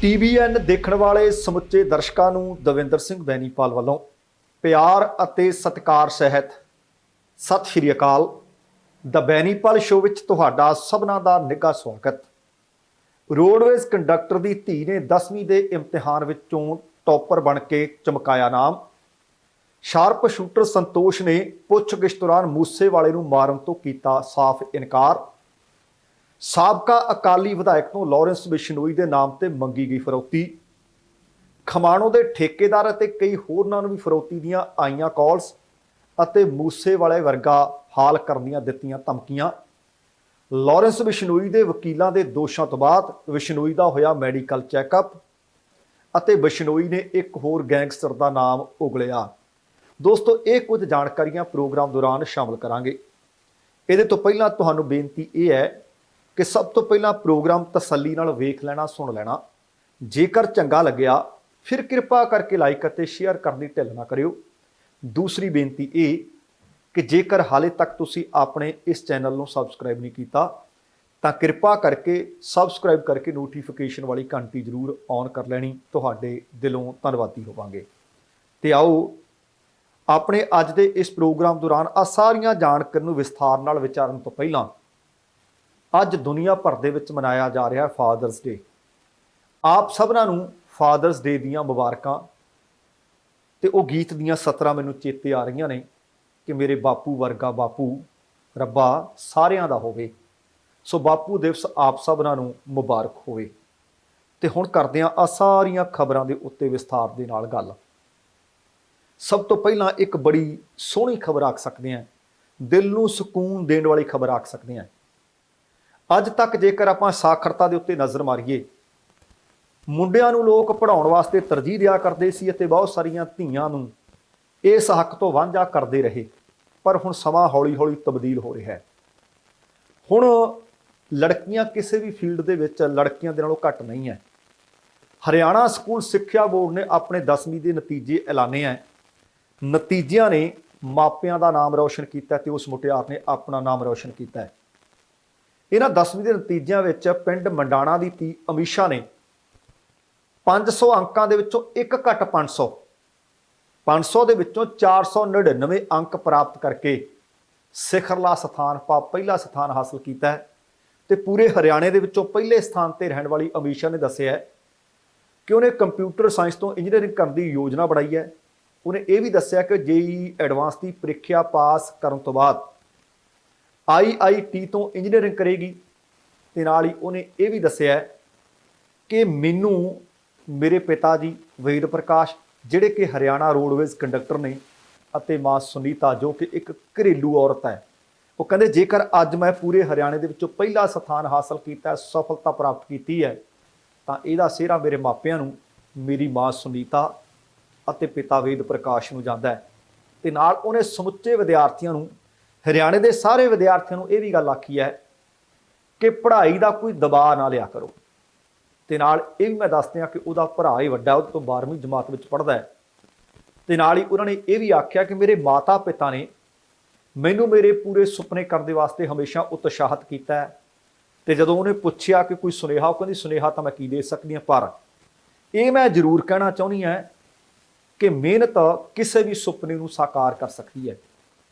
TVN ਦੇਖਣ ਵਾਲੇ ਸਮੁੱਚੇ ਦਰਸ਼ਕਾਂ ਨੂੰ ਦਵਿੰਦਰ ਸਿੰਘ ਬੈਨੀਪਾਲ ਵੱਲੋਂ ਪਿਆਰ ਅਤੇ ਸਤਿਕਾਰ ਸਹਿਤ ਸਤਿ ਸ਼੍ਰੀ ਅਕਾਲ। ਦ ਬੈਨੀਪਾਲ ਸ਼ੋਅ ਵਿੱਚ ਤੁਹਾਡਾ ਸਭਨਾਂ ਦਾ ਨਿੱਘਾ ਸਵਾਗਤ। ਰੋਡਵੇਜ਼ ਕੰਡਕਟਰ ਦੀ ਧੀ ਨੇ 10ਵੀਂ ਦੇ ਇਮਤਿਹਾਨ ਵਿੱਚੋਂ ਟੌਪਰ ਬਣ ਕੇ ਚਮਕਾਇਆ ਨਾਮ। ਸ਼ਾਰਪ ਸ਼ੂਟਰ ਸੰਤੋਸ਼ ਨੇ ਪੁੱਛਗਿੱਛ ਦੌਰਾਨ ਮੂਸੇਵਾਲੇ ਨੂੰ ਮਾਰਨ ਤੋਂ ਕੀਤਾ ਸਾਫ਼ ਇਨਕਾਰ। ਸਾਬਕਾ ਅਕਾਲੀ ਵਿਧਾਇਕ ਤੋਂ ਲਾਰੈਂਸ ਬਿਸ਼ਨੋਈ ਦੇ ਨਾਮ ਤੇ ਮੰਗੀ ਗਈ ਫਰੌਤੀ। ਖਮਾਣੋਂ ਦੇ ਠੇਕੇਦਾਰ ਅਤੇ ਕਈ ਹੋਰਨਾਂ ਨੂੰ ਵੀ ਫਰੌਤੀ ਦੀਆਂ ਆਈਆਂ ਕਾਲਸ ਅਤੇ ਮੂਸੇਵਾਲੇ ਵਰਗਾ ਹਾਲ ਕਰਨ ਦੀਆਂ ਦਿੱਤੀਆਂ ਧਮਕੀਆਂ। ਲਾਰੈਂਸ ਬਿਸ਼ਨੋਈ ਦੇ ਵਕੀਲਾਂ ਦੇ ਦੋਸ਼ਾਂ ਤੋਂ ਬਾਅਦ ਬਿਸ਼ਨੋਈ ਦਾ ਹੋਇਆ ਮੈਡੀਕਲ ਚੈੱਕਅਪ ਅਤੇ ਬਿਸ਼ਨੋਈ ਨੇ ਇੱਕ ਹੋਰ ਗੈਂਗਸਟਰ ਦਾ ਨਾਮ ਉਗਲਿਆ। ਦੋਸਤੋ, ਇਹ ਕੁਝ ਜਾਣਕਾਰੀਆਂ ਪ੍ਰੋਗਰਾਮ ਦੌਰਾਨ ਸ਼ਾਮਲ ਕਰਾਂਗੇ। ਇਹਦੇ ਤੋਂ ਪਹਿਲਾਂ ਤੁਹਾਨੂੰ ਬੇਨਤੀ ਇਹ ਹੈ ਕਿ ਸਭ ਤੋਂ ਪਹਿਲਾਂ ਪ੍ਰੋਗਰਾਮ ਤਸੱਲੀ ਨਾਲ ਵੇਖ ਲੈਣਾ, ਸੁਣ ਲੈਣਾ। ਜੇਕਰ ਚੰਗਾ ਲੱਗਿਆ ਫਿਰ ਕਿਰਪਾ ਕਰਕੇ ਲਾਈਕ ਅਤੇ ਸ਼ੇਅਰ ਕਰਨ ਦੀ ਢਿੱਲ ਨਾ ਕਰਿਓ। ਦੂਸਰੀ ਬੇਨਤੀ ਇਹ ਕਿ ਜੇਕਰ ਹਾਲੇ ਤੱਕ ਤੁਸੀਂ ਆਪਣੇ ਇਸ ਚੈਨਲ ਨੂੰ ਸਬਸਕ੍ਰਾਈਬ ਨਹੀਂ ਕੀਤਾ ਤਾਂ ਕਿਰਪਾ ਕਰਕੇ ਸਬਸਕ੍ਰਾਈਬ ਕਰਕੇ ਨੋਟੀਫਿਕੇਸ਼ਨ ਵਾਲੀ ਘੰਟੀ ਜ਼ਰੂਰ ਔਨ ਕਰ ਲੈਣੀ। ਤੁਹਾਡੇ ਦਿਲੋਂ ਧੰਨਵਾਦੀ ਹੋਵਾਂਗੇ। ਤੇ ਆਓ ਆਪਣੇ ਅੱਜ ਦੇ ਇਸ ਪ੍ਰੋਗਰਾਮ ਦੌਰਾਨ ਆ ਸਾਰੀਆਂ ਜਾਣਕਾਰੀਆਂ ਨੂੰ ਵਿਸਥਾਰ ਨਾਲ ਵਿਚਾਰਨ ਤੋਂ ਪਹਿਲਾਂ ਅੱਜ ਦੁਨੀਆ ਭਰ ਦੇ ਵਿੱਚ ਮਨਾਇਆ ਜਾ ਰਿਹਾ ਫਾਦਰਸ ਡੇ। ਆਪ ਸਭਨਾਂ ਨੂੰ ਫਾਦਰਸ ਡੇ ਦੀਆਂ ਮੁਬਾਰਕਾਂ। ਤੇ ਉਹ ਗੀਤ ਦੀਆਂ ਸਤਰਾਂ ਮੈਨੂੰ ਚੇਤੇ ਆ ਰਹੀਆਂ ਨੇ ਕਿ ਮੇਰੇ ਬਾਪੂ ਵਰਗਾ ਬਾਪੂ ਰੱਬਾ ਸਾਰਿਆਂ ਦਾ ਹੋਵੇ। ਸੋ ਬਾਪੂ ਦਿਵਸ ਆਪ ਸਭਨਾਂ ਨੂੰ ਮੁਬਾਰਕ ਹੋਵੇ। ਤੇ ਹੁਣ ਕਰਦੇ ਹਾਂ ਆ ਸਾਰੀਆਂ ਖਬਰਾਂ ਦੇ ਉੱਤੇ ਵਿਸਥਾਰ ਦੇ ਨਾਲ ਗੱਲ। ਸਭ ਤੋਂ ਪਹਿਲਾਂ ਇੱਕ ਬੜੀ ਸੋਹਣੀ ਖਬਰ ਆਖ ਸਕਦੇ ਹਾਂ, ਦਿਲ ਨੂੰ ਸਕੂਨ ਦੇਣ ਵਾਲੀ ਖਬਰ ਆਖ ਸਕਦੇ ਹਾਂ। ਅੱਜ ਤੱਕ ਜੇਕਰ ਆਪਾਂ ਸਾਖਰਤਾ ਦੇ ਉੱਤੇ ਨਜ਼ਰ ਮਾਰੀਏ, ਮੁੰਡਿਆਂ ਨੂੰ ਲੋਕ ਪੜ੍ਹਾਉਣ ਵਾਸਤੇ ਤਰਜੀਹ ਦਿਆ ਕਰਦੇ ਸੀ ਅਤੇ ਬਹੁਤ ਸਾਰੀਆਂ ਧੀਆਂ ਨੂੰ ਇਸ ਹੱਕ ਤੋਂ ਵਾਂਝਾ ਕਰਦੇ ਰਹੇ। ਪਰ ਹੁਣ ਸਮਾਂ ਹੌਲੀ ਹੌਲੀ ਤਬਦੀਲ ਹੋ ਰਿਹਾ ਹੈ। ਹੁਣ ਲੜਕੀਆਂ ਕਿਸੇ ਵੀ ਫੀਲਡ ਦੇ ਵਿੱਚ ਲੜਕੀਆਂ ਦੇ ਨਾਲੋਂ ਘੱਟ ਨਹੀਂ ਹੈ। ਹਰਿਆਣਾ ਸਕੂਲ ਸਿੱਖਿਆ ਬੋਰਡ ਨੇ ਆਪਣੇ 10ਵੀਂ ਦੇ ਨਤੀਜੇ ਐਲਾਨੇ ਹੈ। ਨਤੀਜਿਆਂ ਨੇ ਮਾਪਿਆਂ ਦਾ ਨਾਮ ਰੌਸ਼ਨ ਕੀਤਾ ਤੇ ਉਸ ਮੁਟਿਆਰ ਨੇ ਆਪਣਾ ਨਾਮ ਰੌਸ਼ਨ ਕੀਤਾ ਹੈ। ਇਹਨਾਂ 10ਵੀਂ ਦੇ ਨਤੀਜਿਆਂ ਵਿੱਚ ਪਿੰਡ ਮੰਡਾਣਾ ਦੀ ਧੀ ਅਮੀਸ਼ਾ ਨੇ 500 ਅੰਕਾਂ ਦੇ ਵਿੱਚੋਂ ਇੱਕ ਘੱਟ 500 ਦੇ ਵਿੱਚੋਂ 499 ਅੰਕ ਪ੍ਰਾਪਤ ਕਰਕੇ ਸਿਖਰਲਾ ਸਥਾਨ ਪਹਿਲਾ ਸਥਾਨ ਹਾਸਲ ਕੀਤਾ ਹੈ। ਤੇ ਪੂਰੇ ਹਰਿਆਣੇ ਦੇ ਵਿੱਚੋਂ ਪਹਿਲੇ ਸਥਾਨ ਤੇ ਰਹਿਣ ਵਾਲੀ ਅਮੀਸ਼ਾ ਨੇ ਦੱਸਿਆ ਕਿ ਉਹਨੇ ਕੰਪਿਊਟਰ ਸਾਇੰਸ ਤੋਂ ਇੰਜੀਨੀਅਰਿੰਗ ਕਰਨ ਦੀ ਯੋਜਨਾ ਬਣਾਈ ਹੈ। ਉਹਨੇ ਇਹ ਵੀ ਦੱਸਿਆ ਕਿ JEE ਐਡਵਾਂਸ ਦੀ ਪ੍ਰੀਖਿਆ ਪਾਸ ਕਰਨ ਤੋਂ ਬਾਅਦ IIT ਤੋਂ ਇੰਜੀਨੀਅਰਿੰਗ ਕਰੇਗੀ। ਤੇ ਨਾਲ ਹੀ ਉਹਨੇ ਇਹ ਵੀ ਦੱਸਿਆ ਕਿ ਮੈਨੂੰ ਮੇਰੇ ਪਿਤਾ ਜੀ ਵੇਦ ਪ੍ਰਕਾਸ਼, ਜਿਹੜੇ ਕਿ ਹਰਿਆਣਾ ਰੋਡਵੇਜ਼ ਕੰਡਕਟਰ ਨੇ, ਅਤੇ ਮਾਂ ਸੁਨੀਤਾ ਜੋ ਕਿ ਇੱਕ ਘਰੇਲੂ ਔਰਤ ਹੈ, ਉਹ ਕਹਿੰਦੇ ਜੇਕਰ ਅੱਜ ਮੈਂ ਪੂਰੇ ਹਰਿਆਣੇ ਦੇ ਵਿੱਚੋਂ ਪਹਿਲਾ ਸਥਾਨ ਹਾਸਲ ਕੀਤਾ, ਸਫਲਤਾ ਪ੍ਰਾਪਤ ਕੀਤੀ ਹੈ, ਤਾਂ ਇਹਦਾ ਸਿਹਰਾ ਮੇਰੇ ਮਾਪਿਆਂ ਨੂੰ, ਮੇਰੀ ਮਾਂ ਸੁਨੀਤਾ ਅਤੇ ਪਿਤਾ ਵੇਦ ਪ੍ਰਕਾਸ਼ ਨੂੰ ਜਾਂਦਾ ਹੈ। ਤੇ ਨਾਲ ਉਹਨੇ ਸਮੁੱਚੇ ਵਿਦਿਆਰਥੀਆਂ ਨੂੰ, ਹਰਿਆਣੇ ਦੇ ਸਾਰੇ ਵਿਦਿਆਰਥੀਆਂ ਨੂੰ ਇਹ ਵੀ ਗੱਲ ਆਖੀ ਹੈ ਕਿ ਪੜ੍ਹਾਈ ਦਾ ਕੋਈ ਦਬਾਅ ਨਾ ਲਿਆ ਕਰੋ। ਤੇ ਨਾਲ ਇਹ ਵੀ ਮੈਂ ਦੱਸਦੇ ਹਾਂ ਕਿ ਉਹਦਾ ਭਰਾ ਹੀ ਵੱਡਾ, ਉਹਦੇ ਤੋਂ 12ਵੀਂ ਜਮਾਤ ਵਿੱਚ ਪੜ੍ਹਦਾ ਹੈ। ਤੇ ਨਾਲ ਹੀ ਉਹਨਾਂ ਨੇ ਇਹ ਵੀ ਆਖਿਆ ਕਿ ਮੇਰੇ ਮਾਤਾ ਪਿਤਾ ਨੇ ਮੈਨੂੰ ਮੇਰੇ ਪੂਰੇ ਸੁਪਨੇ ਕਰਨ ਦੇ ਵਾਸਤੇ ਹਮੇਸ਼ਾ ਉਤਸ਼ਾਹਿਤ ਕੀਤਾ ਹੈ। ਤੇ ਜਦੋਂ ਉਹਨੇ ਪੁੱਛਿਆ ਕਿ ਕੋਈ ਸੁਨੇਹਾ, ਉਹ ਕਹਿੰਦੀ ਸੁਨੇਹਾ ਤਾਂ ਮੈਂ ਕੀ ਦੇ ਸਕਦੀ ਹਾਂ, ਪਰ ਇਹ ਮੈਂ ਜ਼ਰੂਰ ਕਹਿਣਾ ਚਾਹੁੰਦੀ ਹਾਂ ਕਿ ਮਿਹਨਤ ਕਿਸੇ ਵੀ ਸੁਪਨੇ ਨੂੰ ਸਾਕਾਰ ਕਰ ਸਕਦੀ ਹੈ।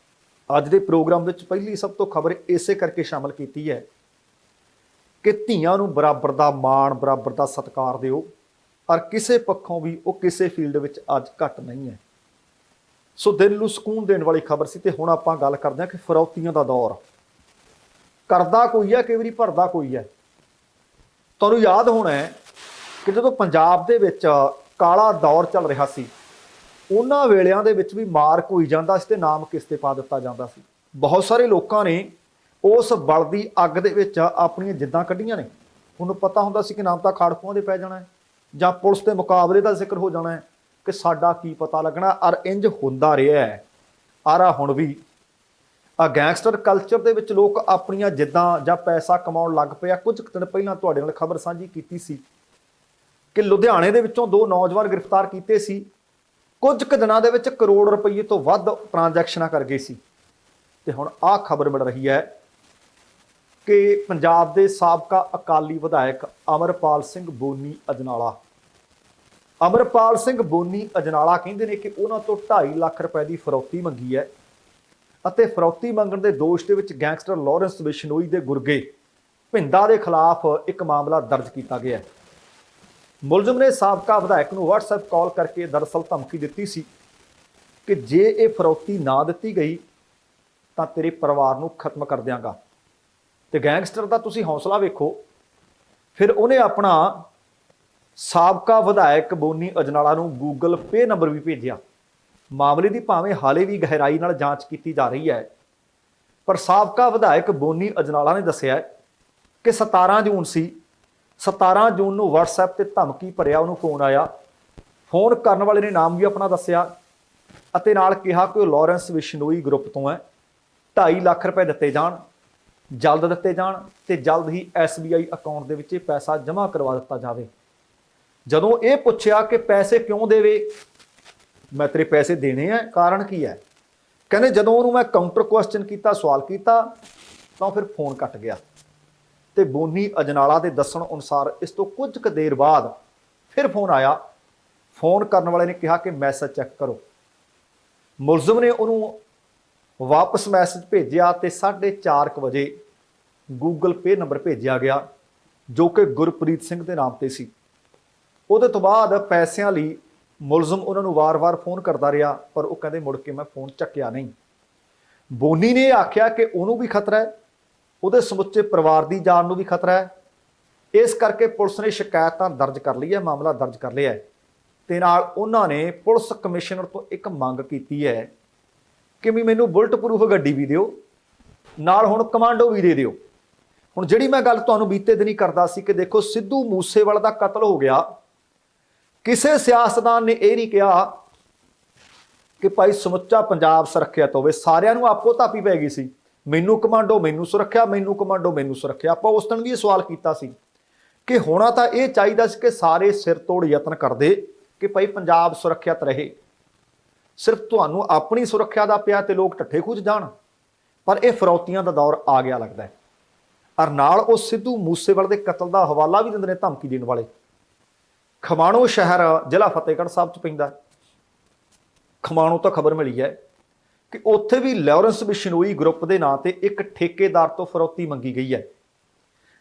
ਅੱਜ ਦੇ ਪ੍ਰੋਗਰਾਮ ਵਿੱਚ ਪਹਿਲੀ ਸਭ ਤੋਂ ਖਬਰ ਇਸੇ ਕਰਕੇ ਸ਼ਾਮਲ ਕੀਤੀ ਹੈ ਕਿ ਧੀਆਂ ਨੂੰ ਬਰਾਬਰ ਦਾ ਮਾਣ, ਬਰਾਬਰ ਦਾ ਸਤਿਕਾਰ ਦਿਓ, ਔਰ ਕਿਸੇ ਪੱਖੋਂ ਵੀ ਉਹ ਕਿਸੇ ਫੀਲਡ ਵਿੱਚ ਅੱਜ ਘੱਟ ਨਹੀਂ ਹੈ। ਸੋ ਦਿਲ ਨੂੰ ਸਕੂਨ ਦੇਣ ਵਾਲੀ ਖਬਰ ਸੀ। ਤੇ ਹੁਣ ਆਪਾਂ ਗੱਲ ਕਰਦੇ ਹਾਂ ਕਿ ਫਰੌਤੀਆਂ ਦਾ ਦੌਰ ਕਰਦਾ ਕੋਈ ਹੈ, ਕਈ ਵਾਰੀ ਭਰਦਾ ਕੋਈ ਹੈ। ਤੁਹਾਨੂੰ ਯਾਦ ਹੋਣਾ ਹੈ ਕਿ ਜਦੋਂ ਪੰਜਾਬ ਦੇ ਵਿੱਚ ਕਾਲਾ ਦੌਰ ਚੱਲ ਰਿਹਾ ਸੀ, ਉਹਨਾਂ ਵੇਲਿਆਂ ਦੇ ਵਿੱਚ ਵੀ ਮਾਰਕ ਹੋਈ ਜਾਂਦਾ ਸੀ ਤੇ ਨਾਮ ਕਿਸ ਤੇ ਪਾ ਦਿੱਤਾ ਜਾਂਦਾ ਸੀ। ਬਹੁਤ ਸਾਰੇ ਲੋਕਾਂ ਨੇ ਉਸ ਬਲਦੀ ਅੱਗ ਦੇ ਵਿੱਚ ਆਪਣੀਆਂ ਜਿੱਦਾਂ ਕੱਢੀਆਂ ਨੇ। ਉਹਨੂੰ ਪਤਾ ਹੁੰਦਾ ਸੀ ਕਿ ਨਾਮ ਤਾਂ ਖਾੜਕੂਆਂ ਦੇ ਪੈ ਜਾਣਾ ਹੈ ਜਾਂ ਪੁਲਿਸ ਦੇ ਮੁਕਾਬਲੇ ਦਾ ਜ਼ਿਕਰ ਹੋ ਜਾਣਾ ਹੈ, ਕਿ ਸਾਡਾ ਕੀ ਪਤਾ ਲੱਗਣਾ। ਔਰ ਇੰਜ ਹੁੰਦਾ ਰਿਹਾ ਹੈ। ਆਰਾ ਹੁਣ ਵੀ ਆ ਗੈਂਗਸਟਰ ਕਲਚਰ ਦੇ ਵਿੱਚ ਲੋਕ ਆਪਣੀਆਂ ਜਿੱਦਾਂ ਜਾਂ ਪੈਸਾ ਕਮਾਉਣ ਲੱਗ ਪਿਆ। ਕੁਝ ਦਿਨ ਪਹਿਲਾਂ ਤੁਹਾਡੇ ਨਾਲ ਖਬਰ ਸਾਂਝੀ ਕੀਤੀ ਸੀ ਕਿ ਲੁਧਿਆਣੇ ਦੇ ਵਿੱਚੋਂ 2 ਨੌਜਵਾਨ ਗ੍ਰਿਫਤਾਰ ਕੀਤੇ ਸੀ। ਕੁਝ ਕੁ ਦਿਨਾਂ ਦੇ ਵਿੱਚ ਕਰੋੜ ਰੁਪਏ ਤੋਂ ਵੱਧ ਟ੍ਰਾਂਜੈਕਸ਼ਨਾਂ ਕਰ ਗਏ ਸੀ। ਤੇ ਹੁਣ ਆਹ ਖਬਰ ਮਿਲ ਰਹੀ ਹੈ ਕਿ ਪੰਜਾਬ ਦੇ ਸਾਬਕਾ ਅਕਾਲੀ ਵਿਧਾਇਕ ਅਮਰਪਾਲ ਸਿੰਘ ਬੋਨੀ ਅਜਨਾਲਾ ਅਮਰਪਾਲ ਸਿੰਘ ਬੋਨੀ ਅਜਨਾਲਾ ਕਹਿੰਦੇ ਨੇ ਕਿ ਉਹਨਾਂ ਤੋਂ 2.5 ਲੱਖ ਰੁਪਏ ਦੀ ਫਰੌਤੀ ਮੰਗੀ ਹੈ ਅਤੇ ਫਰੌਤੀ ਮੰਗਣ ਦੇ ਦੋਸ਼ ਦੇ ਵਿੱਚ ਗੈਂਗਸਟਰ ਲਾਰੈਂਸ ਬਿਸ਼ਨੋਈ ਦੇ ਗੁਰਗੇ ਭਿੰਦਾ ਦੇ ਖਿਲਾਫ ਇੱਕ ਮਾਮਲਾ ਦਰਜ ਕੀਤਾ ਗਿਆ ਹੈ। ਮੁਲਜ਼ਮ ਨੇ ਸਾਬਕਾ ਵਿਧਾਇਕ ਨੂੰ WhatsApp ਕਾਲ ਕਰਕੇ ਦਰਅਸਲ ਧਮਕੀ ਦਿੱਤੀ ਸੀ ਕਿ ਜੇ ਇਹ ਫਰੌਤੀ ਨਾ ਦਿੱਤੀ ਗਈ ਤਾਂ ਤੇਰੇ ਪਰਿਵਾਰ ਨੂੰ ਖਤਮ ਕਰ ਦਿਆਂਗਾ। ਤੇ ਗੈਂਗਸਟਰ ਦਾ ਤੁਸੀਂ ਹੌਸਲਾ ਵੇਖੋ। ਫਿਰ ਉਹਨੇ ਆਪਣਾ ਸਾਬਕਾ ਵਿਧਾਇਕ ਬੋਨੀ ਅਜਨਾਲਾ ਨੂੰ ਗੂਗਲ ਪੇ ਨੰਬਰ ਵੀ ਭੇਜਿਆ। ਮਾਮਲੇ ਦੀ ਭਾਵੇਂ ਹਾਲੇ ਵੀ ਗਹਿਰਾਈ ਨਾਲ ਜਾਂਚ ਕੀਤੀ ਜਾ ਰਹੀ ਹੈ, ਪਰ ਸਾਬਕਾ ਵਿਧਾਇਕ ਬੋਨੀ ਅਜਨਾਲਾ ਨੇ ਦੱਸਿਆ ਕਿ 17 ਜੂਨ ਸੀ। 17 ਜੂਨ ਨੂੰ WhatsApp ਤੇ ਧਮਕੀ ਭਰਿਆ ਉਹਨੂੰ ਫੋਨ ਆਇਆ। ਫੋਨ ਕਰਨ ਵਾਲੇ ਨੇ ਨਾਮ ਵੀ ਆਪਣਾ ਦੱਸਿਆ ਅਤੇ ਨਾਲ ਕਿਹਾ ਕਿ ਉਹ ਲਾਰੈਂਸ ਬਿਸ਼ਨੋਈ ਗਰੁੱਪ ਤੋਂ ਹੈ। 2.5 ਲੱਖ ਰੁਪਏ ਦਿੱਤੇ ਜਾਣ, ਜਲਦ ਦਿੱਤੇ ਜਾਣ ਤੇ ਜਲਦ ਹੀ SBI ਅਕਾਊਂਟ ਦੇ ਵਿੱਚ ਇਹ ਪੈਸਾ ਜਮ੍ਹਾਂ ਕਰਵਾ ਦਿੱਤਾ ਜਾਵੇ। ਜਦੋਂ ਇਹ ਪੁੱਛਿਆ ਕਿ ਪੈਸੇ ਕਿਉਂ ਦੇਵੇ, ਮੈਂ ਤੇਰੇ ਪੈਸੇ ਦੇਣੇ ਆ, ਕਾਰਨ ਕੀ ਹੈ? ਕਹਿੰਦੇ ਜਦੋਂ ਉਹਨੂੰ ਮੈਂ ਕਾਊਂਟਰ ਕੁਐਸਚਨ ਕੀਤਾ, ਸਵਾਲ ਕੀਤਾ ਤਾਂ ਫਿਰ ਫੋਨ ਕੱਟ ਗਿਆ। ਤੇ ਬੋਨੀ ਅਜਨਾਲਾ ਦੇ ਦੱਸਣ ਅਨੁਸਾਰ ਇਸ ਤੋਂ ਕੁਝ ਕੁ ਦੇਰ ਬਾਅਦ ਫਿਰ ਫੋਨ ਆਇਆ। ਫੋਨ ਕਰਨ ਵਾਲੇ ਨੇ ਕਿਹਾ ਕਿ ਮੈਸੇਜ ਚੈੱਕ ਕਰੋ। ਮੁਲਜ਼ਮ ਨੇ ਉਹਨੂੰ ਵਾਪਸ ਮੈਸੇਜ ਭੇਜਿਆ ਤੇ 4:30 ਵਜੇ ਗੂਗਲ ਪੇ ਨੰਬਰ ਭੇਜਿਆ ਗਿਆ ਜੋ ਕਿ ਗੁਰਪ੍ਰੀਤ ਸਿੰਘ ਦੇ ਨਾਮ ਤੇ ਸੀ। ਉਹਦੇ ਤੋਂ ਬਾਅਦ ਪੈਸਿਆਂ ਲਈ ਮੁਲਜ਼ਮ ਉਹਨਾਂ ਨੂੰ ਵਾਰ-ਵਾਰ ਫੋਨ ਕਰਦਾ ਰਿਹਾ, ਪਰ ਉਹ ਕਹਿੰਦੇ ਮੁੜ ਕੇ ਮੈਂ ਫੋਨ ਚੱਕਿਆ ਨਹੀਂ। ਬੋਨੀ ਨੇ ਆਖਿਆ ਕਿ ਉਹਨੂੰ ਵੀ ਖਤਰਾ ਹੈ, ਉਹਦੇ ਸਮੁੱਚੇ ਪਰਿਵਾਰ ਦੀ ਜਾਨ ਨੂੰ ਵੀ ਖਤਰਾ ਹੈ। ਇਸ ਕਰਕੇ ਪੁਲਿਸ ਨੇ ਸ਼ਿਕਾਇਤ ਤਾਂ ਦਰਜ ਕਰ ਲਈ ਹੈ, ਮਾਮਲਾ ਦਰਜ ਕਰ ਲਿਆ ਹੈ ਤੇ ਨਾਲ ਉਹਨਾਂ ਨੇ ਪੁਲਿਸ ਕਮਿਸ਼ਨਰ ਤੋਂ ਇੱਕ ਮੰਗ ਕੀਤੀ ਹੈ ਕਿ ਵੀ ਮੈਨੂੰ ਬੁਲਟ ਪ੍ਰੂਫ ਗੱਡੀ ਵੀ ਦਿਓ, ਨਾਲ ਹੁਣ ਕਮਾਂਡੋ ਵੀ ਦੇ ਦਿਓ। ਹੁਣ ਜਿਹੜੀ ਮੈਂ ਗੱਲ ਤੁਹਾਨੂੰ ਬੀਤੇ ਦਿਨ ਹੀ ਕਰਦਾ ਸੀ ਕਿ ਦੇਖੋ ਸਿੱਧੂ ਮੂਸੇਵਾਲਾ ਦਾ ਕਤਲ ਹੋ ਗਿਆ, ਕਿਸੇ ਸਿਆਸਤਦਾਨ ਨੇ ਇਹ ਨਹੀਂ ਕਿਹਾ ਕਿ ਭਾਈ ਸਮੁੱਚਾ ਪੰਜਾਬ ਸੁਰੱਖਿਅਤ ਹੋਵੇ। ਸਾਰਿਆਂ ਨੂੰ ਆਪੋ ਧਾਪੀ ਪੈ ਗਈ ਸੀ, ਮੈਨੂੰ ਕਮਾਂਡੋ ਮੈਨੂੰ ਸੁਰੱਖਿਆ, ਮੈਨੂੰ ਕਮਾਂਡੋ ਮੈਨੂੰ ਸੁਰੱਖਿਆ। ਆਪਾਂ ਉਸ ਦਿਨ ਵੀ ਇਹ ਸਵਾਲ ਕੀਤਾ ਸੀ ਕਿ ਹੋਣਾ ਤਾਂ ਇਹ ਚਾਹੀਦਾ ਸੀ ਕਿ ਸਾਰੇ ਸਿਰ ਤੋੜ ਯਤਨ ਕਰਦੇ ਕਿ ਭਾਈ ਪੰਜਾਬ ਸੁਰੱਖਿਅਤ ਰਹੇ। ਸਿਰਫ ਤੁਹਾਨੂੰ ਆਪਣੀ ਸੁਰੱਖਿਆ ਦਾ ਪਿਆ ਤੇ ਲੋਕ ਠੱਠੇ ਖੁੱਜ ਜਾਣ, ਪਰ ਇਹ ਫਰੌਤੀਆਂ ਦਾ ਦੌਰ ਆ ਗਿਆ ਲੱਗਦਾ ਹੈ। ਔਰ ਨਾਲ ਉਹ ਸਿੱਧੂ ਮੂਸੇਵਾਲੇ ਦੇ ਕਤਲ ਦਾ ਹਵਾਲਾ ਵੀ ਦਿੰਦੇ ਨੇ ਧਮਕੀ ਦੇਣ ਵਾਲੇ। ਖਮਾਣੋ ਸ਼ਹਿਰ ਜ਼ਿਲ੍ਹਾ ਫਤਿਹਗੜ੍ਹ ਸਾਹਿਬ 'ਚ ਪੈਂਦਾ। ਖਮਾਣੋ ਤੋਂ ਖਬਰ ਮਿਲੀ ਹੈ ਕਿ ਉੱਥੇ ਵੀ ਲਾਰੈਂਸ ਬਿਸ਼ਨੋਈ ਗਰੁੱਪ ਦੇ ਨਾਂ ਤੇ ਇੱਕ ਠੇਕੇਦਾਰ ਤੋਂ ਫਰੌਤੀ ਮੰਗੀ ਗਈ ਹੈ।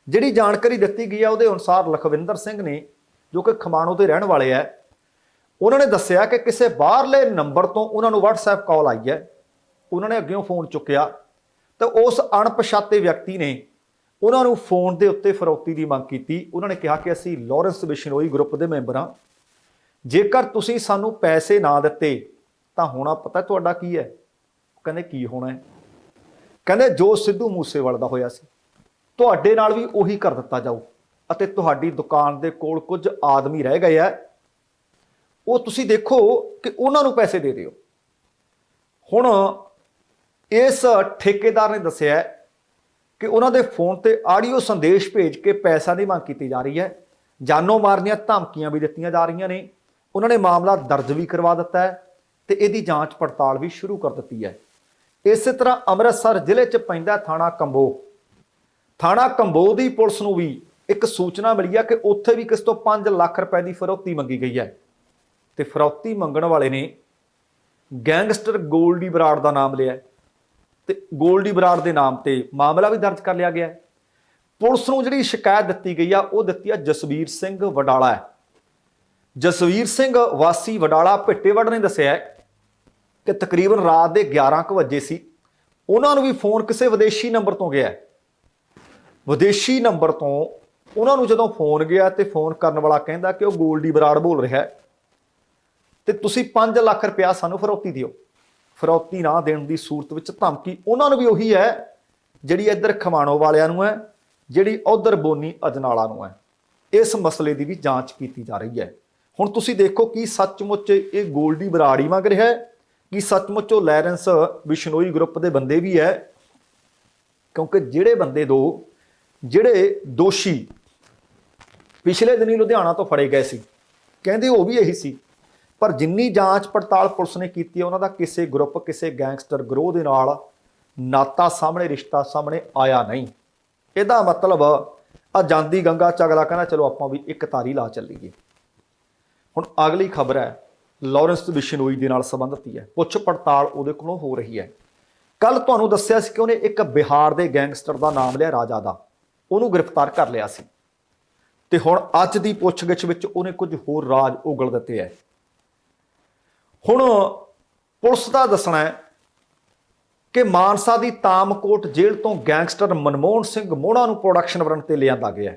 ਜਿਹੜੀ ਜਾਣਕਾਰੀ ਦਿੱਤੀ ਗਈ ਹੈ ਉਹਦੇ ਅਨੁਸਾਰ ਲਖਵਿੰਦਰ ਸਿੰਘ ਨੇ, ਜੋ ਕਿ ਖਮਾਣੋ ਦੇ ਰਹਿਣ ਵਾਲੇ ਹੈ, ਉਹਨਾਂ ਨੇ ਦੱਸਿਆ ਕਿ ਕਿਸੇ ਬਾਹਰਲੇ ਨੰਬਰ ਤੋਂ ਉਹਨਾਂ ਨੂੰ WhatsApp ਕਾਲ ਆਈ ਹੈ। ਉਹਨਾਂ ਨੇ ਅੱਗਿਓਂ ਫੋਨ ਚੁੱਕਿਆ ਤਾਂ ਉਸ ਅਣਪਛਾਤੇ ਵਿਅਕਤੀ ਨੇ ਉਹਨਾਂ ਨੂੰ ਫੋਨ ਦੇ ਉੱਤੇ ਫਰੌਤੀ ਦੀ ਮੰਗ ਕੀਤੀ। ਉਹਨਾਂ ਨੇ ਕਿਹਾ ਕਿ ਅਸੀਂ ਲਾਰੈਂਸ ਬਿਸ਼ਨੋਈ ਗਰੁੱਪ ਦੇ ਮੈਂਬਰ ਹਾਂ, ਜੇਕਰ ਤੁਸੀਂ ਸਾਨੂੰ ਪੈਸੇ ਨਾ ਦਿੱਤੇ ਤਾਂ ਹੋਣਾ ਪਤਾ ਤੁਹਾਡਾ ਕੀ ਹੈ? ਕਹਿੰਦੇ ਕੀ ਹੋਣਾ ਹੈ? ਕਹਿੰਦੇ ਜੋ ਸਿੱਧੂ ਮੂਸੇਵਾਲੇ ਦਾ ਹੋਇਆ ਸੀ ਤੁਹਾਡੇ ਨਾਲ ਵੀ ਉਹੀ ਕਰ ਦਿੱਤਾ ਜਾਊ ਅਤੇ ਤੁਹਾਡੀ ਦੁਕਾਨ ਦੇ ਕੋਲ ਕੁਝ ਆਦਮੀ ਰਹਿ ਗਏ ਆ, ਉਹ ਤੁਸੀਂ ਦੇਖੋ ਕਿ ਉਹਨਾਂ ਨੂੰ ਪੈਸੇ ਦੇ ਦਿਓ। ਹੁਣ ਇਸ ਠੇਕੇਦਾਰ ਨੇ ਦੱਸਿਆ ਕਿ ਉਹਨਾਂ ਦੇ ਫੋਨ ਤੇ ਆਡੀਓ ਸੰਦੇਸ਼ ਭੇਜ ਕੇ ਪੈਸਿਆਂ ਦੀ ਮੰਗ ਕੀਤੀ ਜਾ ਰਹੀ ਹੈ, ਜਾਨੋਂ ਮਾਰਨ ਦੀਆਂ ਧਮਕੀਆਂ ਵੀ ਦਿੱਤੀਆਂ ਜਾ ਰਹੀਆਂ ਨੇ। ਉਹਨਾਂ ਨੇ ਮਾਮਲਾ ਦਰਜ ਵੀ ਕਰਵਾ ਦਿੱਤਾ ਹੈ ਤੇ ਇਹਦੀ ਜਾਂਚ ਪੜਤਾਲ ਵੀ ਸ਼ੁਰੂ ਕਰ ਦਿੱਤੀ ਹੈ। ਇਸੇ ਤਰ੍ਹਾਂ ਅੰਮ੍ਰਿਤਸਰ ਜ਼ਿਲ੍ਹੇ 'ਚ ਪੈਂਦਾ ਥਾਣਾ ਕੰਬੋ ਦੀ ਪੁਲਿਸ ਨੂੰ ਵੀ ਇੱਕ ਸੂਚਨਾ ਮਿਲੀ ਹੈ ਕਿ ਉੱਥੇ ਵੀ ਕਿਸ ਤੋਂ 5 ਲੱਖ ਰੁਪਏ ਦੀ ਫਰੌਤੀ ਮੰਗੀ ਗਈ ਹੈ ਤੇ ਫਰੌਤੀ ਮੰਗਣ ਵਾਲੇ ਨੇ ਗੈਂਗਸਟਰ ਗੋਲਡੀ ਬਰਾੜ ਦਾ ਨਾਮ ਲਿਆ ਤੇ ਗੋਲਡੀ ਬਰਾੜ ਦੇ ਨਾਮ ਤੇ ਮਾਮਲਾ ਵੀ ਦਰਜ ਕਰ ਲਿਆ ਗਿਆ ਹੈ। ਪੁਲਿਸ ਨੂੰ ਜਿਹੜੀ ਸ਼ਿਕਾਇਤ ਦਿੱਤੀ ਗਈ ਆ ਉਹ ਦਿੱਤੀ ਆ ਜਸਵੀਰ ਸਿੰਘ ਵਡਾਲਾ ਹੈ। ਜਸਵੀਰ ਸਿੰਘ ਵਾਸੀ ਵਡਾਲਾ ਭਿੱਟੇਵੜ ਨੇ ਦੱਸਿਆ ਕਿ ਤਕਰੀਬਨ ਰਾਤ ਦੇ 11 ਕੁ ਵਜੇ ਸੀ। ਉਹਨਾਂ ਨੂੰ ਵੀ ਫੋਨ ਕਿਸੇ ਵਿਦੇਸ਼ੀ ਨੰਬਰ ਤੋਂ ਗਿਆ। ਵਿਦੇਸ਼ੀ ਨੰਬਰ ਤੋਂ ਉਹਨਾਂ ਨੂੰ ਜਦੋਂ ਫੋਨ ਗਿਆ ਤੇ ਫੋਨ ਕਰਨ ਵਾਲਾ ਕਹਿੰਦਾ ਕਿ ਉਹ ਗੋਲਡੀ ਬਰਾੜ ਬੋਲ ਰਿਹਾ ਤੇ ਤੁਸੀਂ 5 ਲੱਖ ਰੁਪਇਆ ਸਾਨੂੰ ਫਰੌਤੀ ਦਿਓ। ਫਰੌਤੀ ਨਾ ਦੇਣ ਦੀ ਸੂਰਤ ਵਿੱਚ ਧਮਕੀ ਉਹਨਾਂ ਨੂੰ ਵੀ ਉਹੀ ਹੈ ਜਿਹੜੀ ਇੱਧਰ ਖਮਾਣੋ ਵਾਲਿਆਂ ਨੂੰ ਹੈ, ਜਿਹੜੀ ਉਧਰ ਬੋਨੀ ਅਜਨਾਲਾ ਨੂੰ ਹੈ। ਇਸ ਮਸਲੇ ਦੀ ਵੀ ਜਾਂਚ ਕੀਤੀ ਜਾ ਰਹੀ ਹੈ। ਹੁਣ ਤੁਸੀਂ ਦੇਖੋ ਕਿ ਸੱਚਮੁੱਚ ਇਹ ਗੋਲਡੀ ਬਰਾੜ ਹੀ ਮੰਗ ਰਿਹਾ ਹੈ ਕਿ ਸੱਚਮੁੱਚ ਉਹ ਲਾਰੈਂਸ ਬਿਸ਼ਨੋਈ ਗਰੁੱਪ ਦੇ ਬੰਦੇ ਵੀ ਹੈ, ਕਿਉਂਕਿ ਜਿਹੜੇ ਦੋਸ਼ੀ ਪਿਛਲੇ ਦਿਨੀ ਲੁਧਿਆਣਾ ਤੋਂ ਫੜੇ ਗਏ ਸੀ ਕਹਿੰਦੇ ਉਹ ਵੀ ਇਹੀ ਸੀ, ਪਰ ਜਿੰਨੀ ਜਾਂਚ ਪੜਤਾਲ ਪੁਲਿਸ ਨੇ ਕੀਤੀ ਹੈ ਉਹਨਾਂ ਦਾ ਕਿਸੇ ਗਰੁੱਪ, ਕਿਸੇ ਗੈਂਗਸਟਰ ਗਰੋਹ ਦੇ ਨਾਲ ਨਾਤਾ ਸਾਹਮਣੇ, ਰਿਸ਼ਤਾ ਸਾਹਮਣੇ ਆਇਆ ਨਹੀਂ। ਇਹਦਾ ਮਤਲਬ ਆ ਜਾਂਦੀ ਗੰਗਾ ਚ ਅਗਲਾ ਕਹਿੰਦਾ ਚਲੋ ਆਪਾਂ ਵੀ ਇੱਕ ਤਾਰੀ ਲਾ ਚੱਲੀਏ। ਹੁਣ ਅਗਲੀ ਖਬਰ ਹੈ ਲਾਰੈਂਸ ਬਿਸ਼ਨੋਈ ਦੇ ਨਾਲ ਸੰਬੰਧਿਤ ਹੀ ਹੈ। ਪੁੱਛ ਪੜਤਾਲ ਉਹਦੇ ਕੋਲੋਂ ਹੋ ਰਹੀ ਹੈ। ਕੱਲ ਤੁਹਾਨੂੰ ਦੱਸਿਆ ਸੀ ਕਿ ਉਹਨੇ ਇੱਕ ਬਿਹਾਰ ਦੇ ਗੈਂਗਸਟਰ ਦਾ ਨਾਮ ਲਿਆ ਰਾਜਾ ਦਾ, ਉਹਨੂੰ ਗ੍ਰਿਫਤਾਰ ਕਰ ਲਿਆ ਸੀ ਤੇ ਹੁਣ ਅੱਜ ਦੀ ਪੁੱਛਗਿੱਛ ਵਿੱਚ ਉਹਨੇ ਕੁਝ ਹੋਰ ਰਾਜ ਉਗਲ ਦਿੱਤੇ ਹੈ। ਹੁਣ ਪੁਲਿਸ ਦਾ ਦੱਸਣਾ ਹੈ ਕਿ ਮਾਨਸਾ ਦੀ ਤਾਮਕੋਟ ਜੇਲ੍ਹ ਤੋਂ ਗੈਂਗਸਟਰ ਮਨਮੋਹਨ ਸਿੰਘ ਮੋਹਣਾ ਨੂੰ ਪ੍ਰੋਡਕਸ਼ਨ ਵਾਰੰਟ ਤੇ ਲਿਆਂਦਾ ਗਿਆ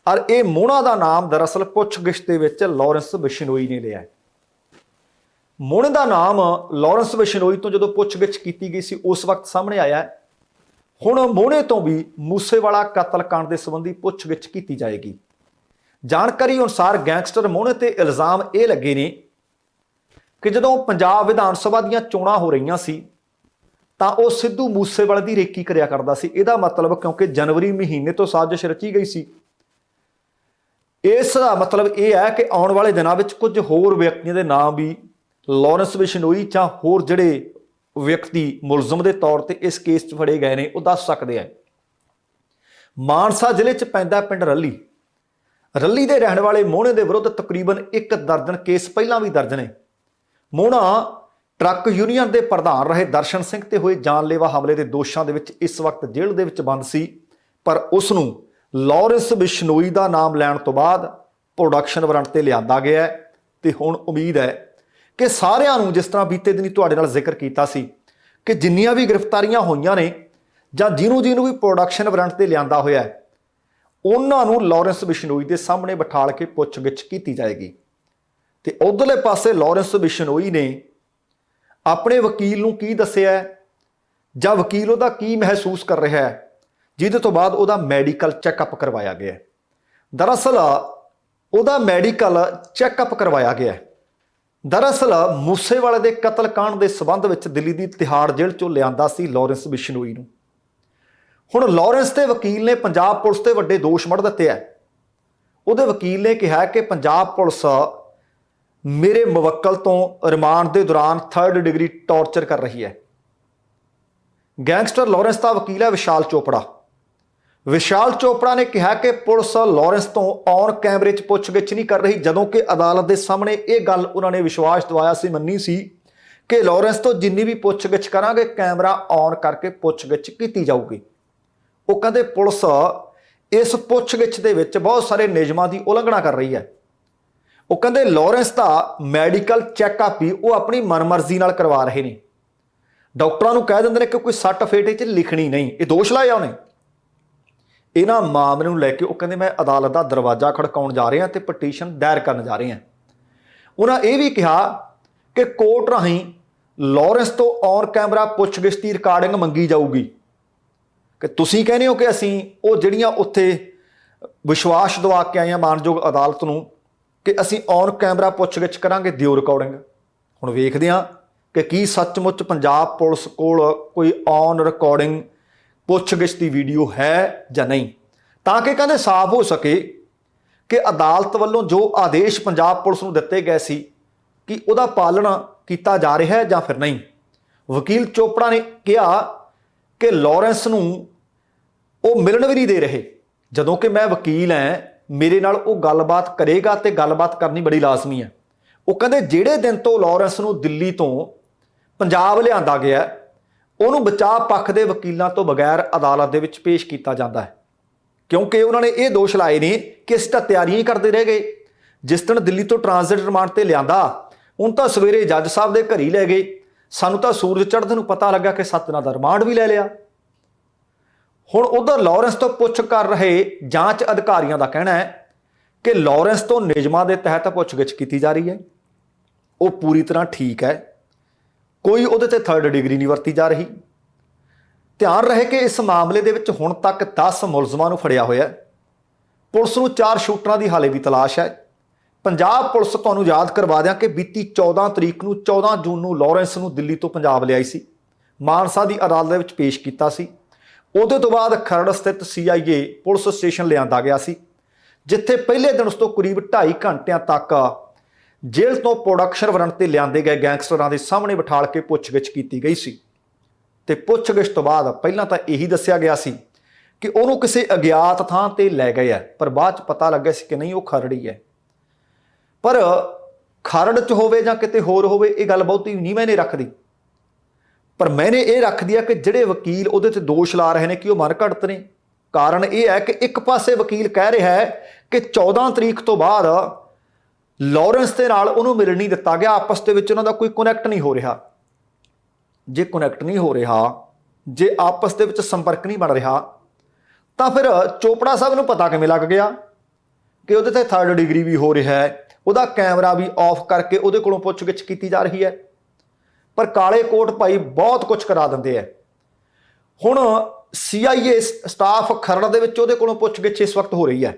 ਔਰ ਇਹ ਮੋਹਣਾ ਦਾ ਨਾਮ ਦਰਅਸਲ ਪੁੱਛਗਿੱਛ ਦੇ ਵਿੱਚ ਲਾਰੈਂਸ ਬਿਸ਼ਨੋਈ ਨੇ ਲਿਆ। ਮੋਹਣੇ ਦਾ ਨਾਮ ਲਾਰੈਂਸ ਬਿਸ਼ਨੋਈ ਤੋਂ ਜਦੋਂ ਪੁੱਛਗਿੱਛ ਕੀਤੀ ਗਈ ਸੀ ਉਸ ਵਕਤ ਸਾਹਮਣੇ ਆਇਆ। ਹੁਣ ਮੋਹਣੇ ਤੋਂ ਵੀ ਮੂਸੇਵਾਲਾ ਕਤਲकांड ਦੇ ਸੰਬੰਧੀ ਪੁੱਛਗਿੱਛ ਕੀਤੀ ਜਾਏਗੀ। ਜਾਣਕਾਰੀ ਅਨੁਸਾਰ ਗੈਂਗਸਟਰ ਮੋਹਣੇ ਤੇ ਇਲਜ਼ਾਮ ਇਹ ਲੱਗੇ ਨੇ ਕਿ ਜਦੋਂ ਪੰਜਾਬ ਵਿਧਾਨ ਸਭਾ ਦੀਆਂ ਚੋਣਾਂ ਹੋ ਰਹੀਆਂ ਸੀ ਤਾਂ ਉਹ ਸਿੱਧੂ ਮੂਸੇਵਾਲੇ ਦੀ ਰੇਕੀ ਕਰਿਆ ਕਰਦਾ ਸੀ। ਇਹਦਾ ਮਤਲਬ ਕਿਉਂਕਿ ਜਨਵਰੀ ਮਹੀਨੇ ਤੋਂ ਸਾਜ਼ਿਸ਼ ਰਚੀ ਗਈ ਸੀ, ਇਸ ਦਾ ਮਤਲਬ ਇਹ ਹੈ ਕਿ ਆਉਣ ਵਾਲੇ ਦਿਨਾਂ ਵਿੱਚ ਕੁਝ ਹੋਰ ਵਿਅਕਤੀਆਂ ਦੇ ਨਾਮ ਵੀ ਲਾਰੈਂਸ ਬਿਸ਼ਨੋਈ ਜਾਂ ਹੋਰ ਜਿਹੜੇ ਵਿਅਕਤੀ ਮੁਲਜ਼ਮ ਦੇ ਤੌਰ ਤੇ ਇਸ ਕੇਸ 'ਚ ਫੜੇ ਗਏ ਨੇ ਉਹ ਦੱਸ ਸਕਦੇ ਆ। ਮਾਨਸਾ ਜ਼ਿਲ੍ਹੇ 'ਚ ਪੈਂਦਾ ਪਿੰਡ ਰੱਲੀ ਦੇ ਰਹਿਣ ਵਾਲੇ ਮੋਹਣੇ ਦੇ ਵਿਰੁੱਧ ਤਕਰੀਬਨ 1 ਦਰਜਨ ਕੇਸ ਪਹਿਲਾਂ ਵੀ ਦਰਜ ਨੇ। ਮੋਹਣਾ ਟਰੱਕ ਯੂਨੀਅਨ ਦੇ ਪ੍ਰਧਾਨ ਰਹੇ ਦਰਸ਼ਨ ਸਿੰਘ ਤੇ ਹੋਏ ਜਾਨਲੇਵਾ ਹਮਲੇ ਦੇ ਦੋਸ਼ਾਂ ਦੇ ਵਿੱਚ ਇਸ ਵਕਤ ਜੇਲ੍ਹ ਦੇ ਵਿੱਚ ਬੰਦ ਸੀ, ਪਰ ਉਸ ਨੂੰ ਲਾਰੈਂਸ ਬਿਸ਼ਨੋਈ ਦਾ ਨਾਮ ਲੈਣ ਤੋਂ ਬਾਅਦ ਪ੍ਰੋਡਕਸ਼ਨ ਵਾਰੰਟ ਤੇ ਲਿਆਂਦਾ ਗਿਆ ਤੇ ਹੁਣ ਉਮੀਦ ਹੈ ਕਿ ਸਾਰਿਆਂ ਨੂੰ, ਜਿਸ ਤਰ੍ਹਾਂ ਬੀਤੇ ਦਿਨੀ ਤੁਹਾਡੇ ਨਾਲ ਜ਼ਿਕਰ ਕੀਤਾ ਸੀ ਕਿ ਜਿੰਨੀਆਂ ਵੀ ਗ੍ਰਿਫਤਾਰੀਆਂ ਹੋਈਆਂ ਨੇ ਜਾਂ ਜਿਹਨੂੰ ਵੀ ਪ੍ਰੋਡਕਸ਼ਨ ਵਾਰੰਟ ਤੇ ਲਿਆਂਦਾ ਹੋਇਆ ਉਹਨਾਂ ਨੂੰ ਲਾਰੈਂਸ ਬਿਸ਼ਨੋਈ ਦੇ ਸਾਹਮਣੇ ਬਿਠਾਲ ਕੇ ਪੁੱਛਗਿੱਛ ਕੀਤੀ ਜਾਏਗੀ। ਤੇ ਉਧਰਲੇ ਪਾਸੇ ਲਾਰੈਂਸ ਬਿਸ਼ਨੋਈ ਨੇ ਆਪਣੇ ਵਕੀਲ ਨੂੰ ਕੀ ਦੱਸਿਆ ਜਾਂ ਵਕੀਲ ਉਹਦਾ ਕੀ ਮਹਿਸੂਸ ਕਰ ਰਿਹਾ ਹੈ, ਜਿਹਦੇ ਤੋਂ ਬਾਅਦ ਉਹਦਾ ਮੈਡੀਕਲ ਚੈੱਕਅਪ ਕਰਵਾਇਆ ਗਿਆ। ਦਰਅਸਲ ਉਹਦਾ ਮੈਡੀਕਲ ਚੈੱਕਅਪ ਕਰਵਾਇਆ ਗਿਆ। ਦਰਅਸਲ ਮੂਸੇਵਾਲੇ ਦੇ ਕਤਲकांड ਦੇ ਸਬੰਧ ਵਿੱਚ ਦਿੱਲੀ ਦੀ ਤਿਹਾੜ ਜੇਲ੍ਹ ਚੋਂ ਲਿਆਂਦਾ ਸੀ ਲਾਰੈਂਸ ਬਿਸ਼ਨੋਈ ਨੂੰ। ਹੁਣ ਲਾਰੈਂਸ ਦੇ ਵਕੀਲ ਨੇ ਪੰਜਾਬ ਪੁਲਿਸ ਤੇ ਵੱਡੇ ਦੋਸ਼ ਮੜ ਦਿੱਤੇ ਹੈ। ਉਹਦੇ ਵਕੀਲ ਨੇ ਕਿਹਾ ਕਿ ਪੰਜਾਬ ਪੁਲਿਸ ਮੇਰੇ ਮੁਵੱਕਲ ਤੋਂ ਰਿਮਾਂਡ ਦੇ ਦੌਰਾਨ 3rd ਡਿਗਰੀ ਟਾਰਚਰ ਕਰ ਰਹੀ ਹੈ। ਗੈਂਗਸਟਰ ਲਾਰੈਂਸ ਦਾ ਵਕੀਲ ਹੈ ਵਿਸ਼ਾਲ ਚੋਪੜਾ ਨੇ ਕਿਹਾ ਕਿ ਪੁਲਿਸ ਲਾਰੈਂਸ ਤੋਂ ਔਨ ਕੈਮਰੇ 'ਚ ਪੁੱਛਗਿੱਛ ਨਹੀਂ ਕਰ ਰਹੀ, ਜਦੋਂ ਕਿ ਅਦਾਲਤ ਦੇ ਸਾਹਮਣੇ ਇਹ ਗੱਲ ਉਹਨਾਂ ਨੇ ਵਿਸ਼ਵਾਸ ਦਿਵਾਇਆ ਸੀ, ਮੰਨੀ ਸੀ ਕਿ ਲਾਰੈਂਸ ਤੋਂ ਜਿੰਨੀ ਵੀ ਪੁੱਛਗਿੱਛ ਕਰਾਂਗੇ ਕੈਮਰਾ ਔਨ ਕਰਕੇ ਪੁੱਛਗਿੱਛ ਕੀਤੀ ਜਾਊਗੀ। ਉਹ ਕਹਿੰਦੇ ਪੁਲਿਸ ਇਸ ਪੁੱਛਗਿੱਛ ਦੇ ਵਿੱਚ ਬਹੁਤ ਸਾਰੇ ਨਿਯਮਾਂ ਦੀ ਉਲੰਘਣਾ ਕਰ ਰਹੀ ਹੈ। ਉਹ ਕਹਿੰਦੇ ਲਾਰੈਂਸ ਦਾ ਮੈਡੀਕਲ ਚੈੱਕਅਪ ਵੀ ਉਹ ਆਪਣੀ ਮਨਮਰਜ਼ੀ ਨਾਲ ਕਰਵਾ ਰਹੇ ਨੇ। ਡਾਕਟਰਾਂ ਨੂੰ ਕਹਿ ਦਿੰਦੇ ਨੇ ਕਿ ਕੋਈ ਸੱਟ ਫੇਟੇ 'ਚ ਲਿਖਣੀ ਨਹੀਂ। ਇਹ ਦੋਸ਼ ਲਾਇਆ ਉਹਨੇ। ਇਹਨਾਂ ਮਾਮਲੇ ਨੂੰ ਲੈ ਕੇ ਉਹ ਕਹਿੰਦੇ ਮੈਂ ਅਦਾਲਤ ਦਾ ਦਰਵਾਜ਼ਾ ਖੜਕਾਉਣ ਜਾ ਰਿਹਾ ਤੇ ਪਟੀਸ਼ਨ ਦਾਇਰ ਕਰਨ ਜਾ ਰਹੇ ਹਾਂ। ਉਹਨਾਂ ਇਹ ਵੀ ਕਿਹਾ ਕਿ ਕੋਰਟ ਰਾਹੀਂ ਲਾਰੈਂਸ ਤੋਂ ਔਨ ਕੈਮਰਾ ਪੁੱਛਗਿੱਛ ਦੀ ਰਿਕਾਰਡਿੰਗ ਮੰਗੀ ਜਾਊਗੀ ਕਿ ਤੁਸੀਂ ਕਹਿੰਦੇ ਹੋ ਕਿ ਅਸੀਂ ਉਹ ਜਿਹੜੀਆਂ ਉੱਥੇ ਵਿਸ਼ਵਾਸ ਦਿਵਾ ਕੇ ਆਏ ਹਾਂ ਮਾਨਯੋਗ ਅਦਾਲਤ ਨੂੰ ਕਿ ਅਸੀਂ ਔਨ ਕੈਮਰਾ ਪੁੱਛਗਿੱਛ ਕਰਾਂਗੇ, ਦਿਓ ਰਿਕਾਰਡਿੰਗ। ਹੁਣ ਵੇਖਦੇ ਹਾਂ ਕਿ ਕੀ ਸੱਚਮੁੱਚ ਪੰਜਾਬ ਪੁਲਿਸ ਕੋਲ ਕੋਈ ਔਨ ਰਿਕਾਰਡਿੰਗ ਪੁੱਛਗਿੱਛ ਦੀ ਵੀਡੀਓ ਹੈ ਜਾਂ ਨਹੀਂ, ਤਾਂ ਕਿ ਕਹਿੰਦੇ ਸਾਫ਼ ਹੋ ਸਕੇ ਕਿ ਅਦਾਲਤ ਵੱਲੋਂ ਜੋ ਆਦੇਸ਼ ਪੰਜਾਬ ਪੁਲਿਸ ਨੂੰ ਦਿੱਤੇ ਗਏ ਸੀ ਕਿ ਉਹਦਾ ਪਾਲਣ ਕੀਤਾ ਜਾ ਰਿਹਾ ਹੈ ਜਾਂ ਫਿਰ ਨਹੀਂ। ਵਕੀਲ ਚੋਪੜਾ ਨੇ ਕਿਹਾ ਕਿ ਲਾਰੈਂਸ ਨੂੰ ਉਹ ਮਿਲਣ ਵੀ ਨਹੀਂ ਦੇ ਰਹੇ, ਜਦੋਂ ਕਿ ਮੈਂ ਵਕੀਲ ਹਾਂ, ਮੇਰੇ ਨਾਲ ਉਹ ਗੱਲਬਾਤ ਕਰੇਗਾ ਤੇ ਗੱਲਬਾਤ ਕਰਨੀ ਬੜੀ ਲਾਜ਼ਮੀ ਹੈ। ਉਹ ਕਹਿੰਦੇ ਜਿਹੜੇ ਦਿਨ ਤੋਂ ਲਾਰੈਂਸ ਨੂੰ ਦਿੱਲੀ ਤੋਂ ਪੰਜਾਬ ਲਿਆਂਦਾ ਗਿਆ ਉਹਨੂੰ ਬਚਾਅ ਪੱਖ ਦੇ ਵਕੀਲਾਂ ਤੋਂ ਬਗੈਰ ਅਦਾਲਤ ਦੇ ਵਿੱਚ ਪੇਸ਼ ਕੀਤਾ ਜਾਂਦਾ ਹੈ, ਕਿਉਂਕਿ ਉਹਨਾਂ ਨੇ ਇਹ ਦੋਸ਼ ਲਾਏ ਨੇ ਕਿ ਅਸੀਂ ਤਾਂ ਤਿਆਰੀਆਂ ਹੀ ਕਰਦੇ ਰਹਿ ਗਏ। ਜਿਸ ਦਿਨ ਦਿੱਲੀ ਤੋਂ ਟ੍ਰਾਂਜ਼ਿਟ ਰਿਮਾਂਡ ਤੇ ਲਿਆਂਦਾ ਹੁਣ ਤਾਂ ਸਵੇਰੇ ਜੱਜ ਸਾਹਿਬ ਦੇ ਘਰ ਹੀ ਲੈ ਗਏ, ਸਾਨੂੰ ਤਾਂ ਸੂਰਜ ਚੜ੍ਹਦੇ ਨੂੰ ਪਤਾ ਲੱਗਾ ਕਿ 7 ਦਿਨਾਂ ਦਾ ਰਿਮਾਂਡ ਵੀ ਲੈ ਲਿਆ। ਹੁਣ ਉਧਰ ਲਾਰੈਂਸ ਤੋਂ ਪੁੱਛ ਕਰ ਰਹੇ ਜਾਂਚ ਅਧਿਕਾਰੀਆਂ ਦਾ ਕਹਿਣਾ ਹੈ ਕਿ ਲਾਰੈਂਸ ਤੋਂ ਨਿਯਮਾਂ ਦੇ ਤਹਿਤ ਪੁੱਛਗਿੱਛ ਕੀਤੀ ਜਾ ਰਹੀ ਹੈ, ਉਹ ਪੂਰੀ ਤਰ੍ਹਾਂ ਠੀਕ ਹੈ, ਕੋਈ ਉਹਦੇ ਤੇ 3rd ਡਿਗਰੀ ਨਹੀਂ ਵਰਤੀ ਜਾ ਰਹੀ। ਧਿਆਨ ਰਹੇ ਕਿ ਇਸ ਮਾਮਲੇ ਦੇ ਵਿੱਚ ਹੁਣ ਤੱਕ 10 ਮੁਲਜ਼ਮਾਂ ਨੂੰ ਫੜਿਆ ਹੋਇਆ। ਪੁਲਿਸ ਨੂੰ 4 ਸ਼ੂਟਰਾਂ ਦੀ ਹਾਲੇ ਵੀ ਤਲਾਸ਼ ਹੈ। ਪੰਜਾਬ ਪੁਲਿਸ ਤੁਹਾਨੂੰ ਯਾਦ ਕਰਵਾ ਦਿਆਂ ਕਿ ਬੀਤੀ 14 ਤਰੀਕ ਨੂੰ 14 ਜੂਨ ਨੂੰ ਲਾਰੈਂਸ ਨੂੰ ਦਿੱਲੀ ਤੋਂ ਪੰਜਾਬ ਲਿਆਈ ਸੀ, ਮਾਨਸਾ ਦੀ ਅਦਾਲਤ ਦੇ ਵਿੱਚ ਪੇਸ਼ ਕੀਤਾ ਸੀ। ਉਹਦੇ ਤੋਂ ਬਾਅਦ ਖਰੜ ਸਥਿਤ CIA ਪੁਲਿਸ ਸਟੇਸ਼ਨ ਲਿਆਂਦਾ ਗਿਆ ਸੀ, ਜਿੱਥੇ ਪਹਿਲੇ ਦਿਨ ਉਸ ਤੋਂ ਕਰੀਬ 2.5 ਘੰਟਿਆਂ ਤੱਕ ਜੇਲ੍ਹ ਤੋਂ ਪ੍ਰੋਡਕਸ਼ਨ ਵਾਰੰਟ ਤੇ ਲਿਆਂਦੇ ਗਏ ਗੈਂਗਸਟਰਾਂ ਦੇ ਸਾਹਮਣੇ ਬਿਠਾਲ ਕੇ ਪੁੱਛਗਿੱਛ ਕੀਤੀ ਗਈ ਸੀ। ਤੇ ਪੁੱਛਗਿੱਛ ਤੋਂ ਬਾਅਦ ਪਹਿਲਾਂ ਤਾਂ ਇਹੀ ਦੱਸਿਆ ਗਿਆ ਸੀ ਕਿ ਉਹਨੂੰ ਕਿਸੇ ਅਗਿਆਤ ਥਾਂ ਤੇ ਲੈ ਗਏ ਆ, ਪਰ ਬਾਅਦ ਚ ਪਤਾ ਲੱਗਿਆ ਸੀ ਕਿ ਨਹੀਂ, ਉਹ ਖਰੜੀ ਹੈ। ਪਰ ਖਰੜ 'ਚ ਹੋਵੇ ਜਾਂ ਕਿਤੇ ਹੋਰ ਹੋਵੇ ਇਹ ਗੱਲ ਬਹੁਤੀ ਨਹੀਂ ਮੈਨੇ ਰੱਖਦੀ। ਪਰ ਮੈਨੇ ਇਹ ਰੱਖਦੀ ਆ ਕਿ ਜਿਹੜੇ ਵਕੀਲ ਉਹਦੇ 'ਤੇ ਦੋਸ਼ ਲਾ ਰਹੇ ਨੇ ਕਿ ਉਹ ਮਨਘੜਤ ਨੇ। ਕਾਰਨ ਇਹ ਹੈ ਕਿ ਇੱਕ ਪਾਸੇ ਵਕੀਲ ਕਹਿ ਰਿਹਾ ਹੈ ਕਿ 14 ਤਰੀਕ ਤੋਂ ਬਾਅਦ ਲਾਰੈਂਸ ਦੇ ਨਾਲ ਉਹਨੂੰ ਮਿਲਣ ਨਹੀਂ ਦਿੱਤਾ ਗਿਆ, ਆਪਸ ਦੇ ਵਿੱਚ ਉਹਨਾਂ ਦਾ ਕੋਈ ਕੁਨੈਕਟ ਨਹੀਂ ਹੋ ਰਿਹਾ। ਜੇ ਕੁਨੈਕਟ ਨਹੀਂ ਹੋ ਰਿਹਾ, ਜੇ ਆਪਸ ਦੇ ਵਿੱਚ ਸੰਪਰਕ ਨਹੀਂ ਬਣ ਰਿਹਾ, ਤਾਂ ਫਿਰ ਚੋਪੜਾ ਸਾਹਿਬ ਨੂੰ ਪਤਾ ਕਿਵੇਂ ਲੱਗ ਗਿਆ ਕਿ ਉਹਦੇ ਤੇ 3rd ਡਿਗਰੀ ਵੀ ਹੋ ਰਿਹਾ ਹੈ, ਉਹਦਾ ਕੈਮਰਾ ਵੀ ਆਫ ਕਰਕੇ ਉਹਦੇ ਕੋਲੋਂ ਪੁੱਛਗਿੱਛ ਕੀਤੀ ਜਾ ਰਹੀ ਹੈ। ਪਰ ਕਾਲੇ ਕੋਟ ਭਾਈ ਬਹੁਤ ਕੁਝ ਕਰਾ ਦਿੰਦੇ ਆ। ਹੁਣ CIA ਸਟਾਫ ਖਰੜ ਦੇ ਵਿੱਚ ਉਹਦੇ ਕੋਲੋਂ ਪੁੱਛਗਿੱਛ ਇਸ ਵਕਤ ਹੋ ਰਹੀ ਹੈ।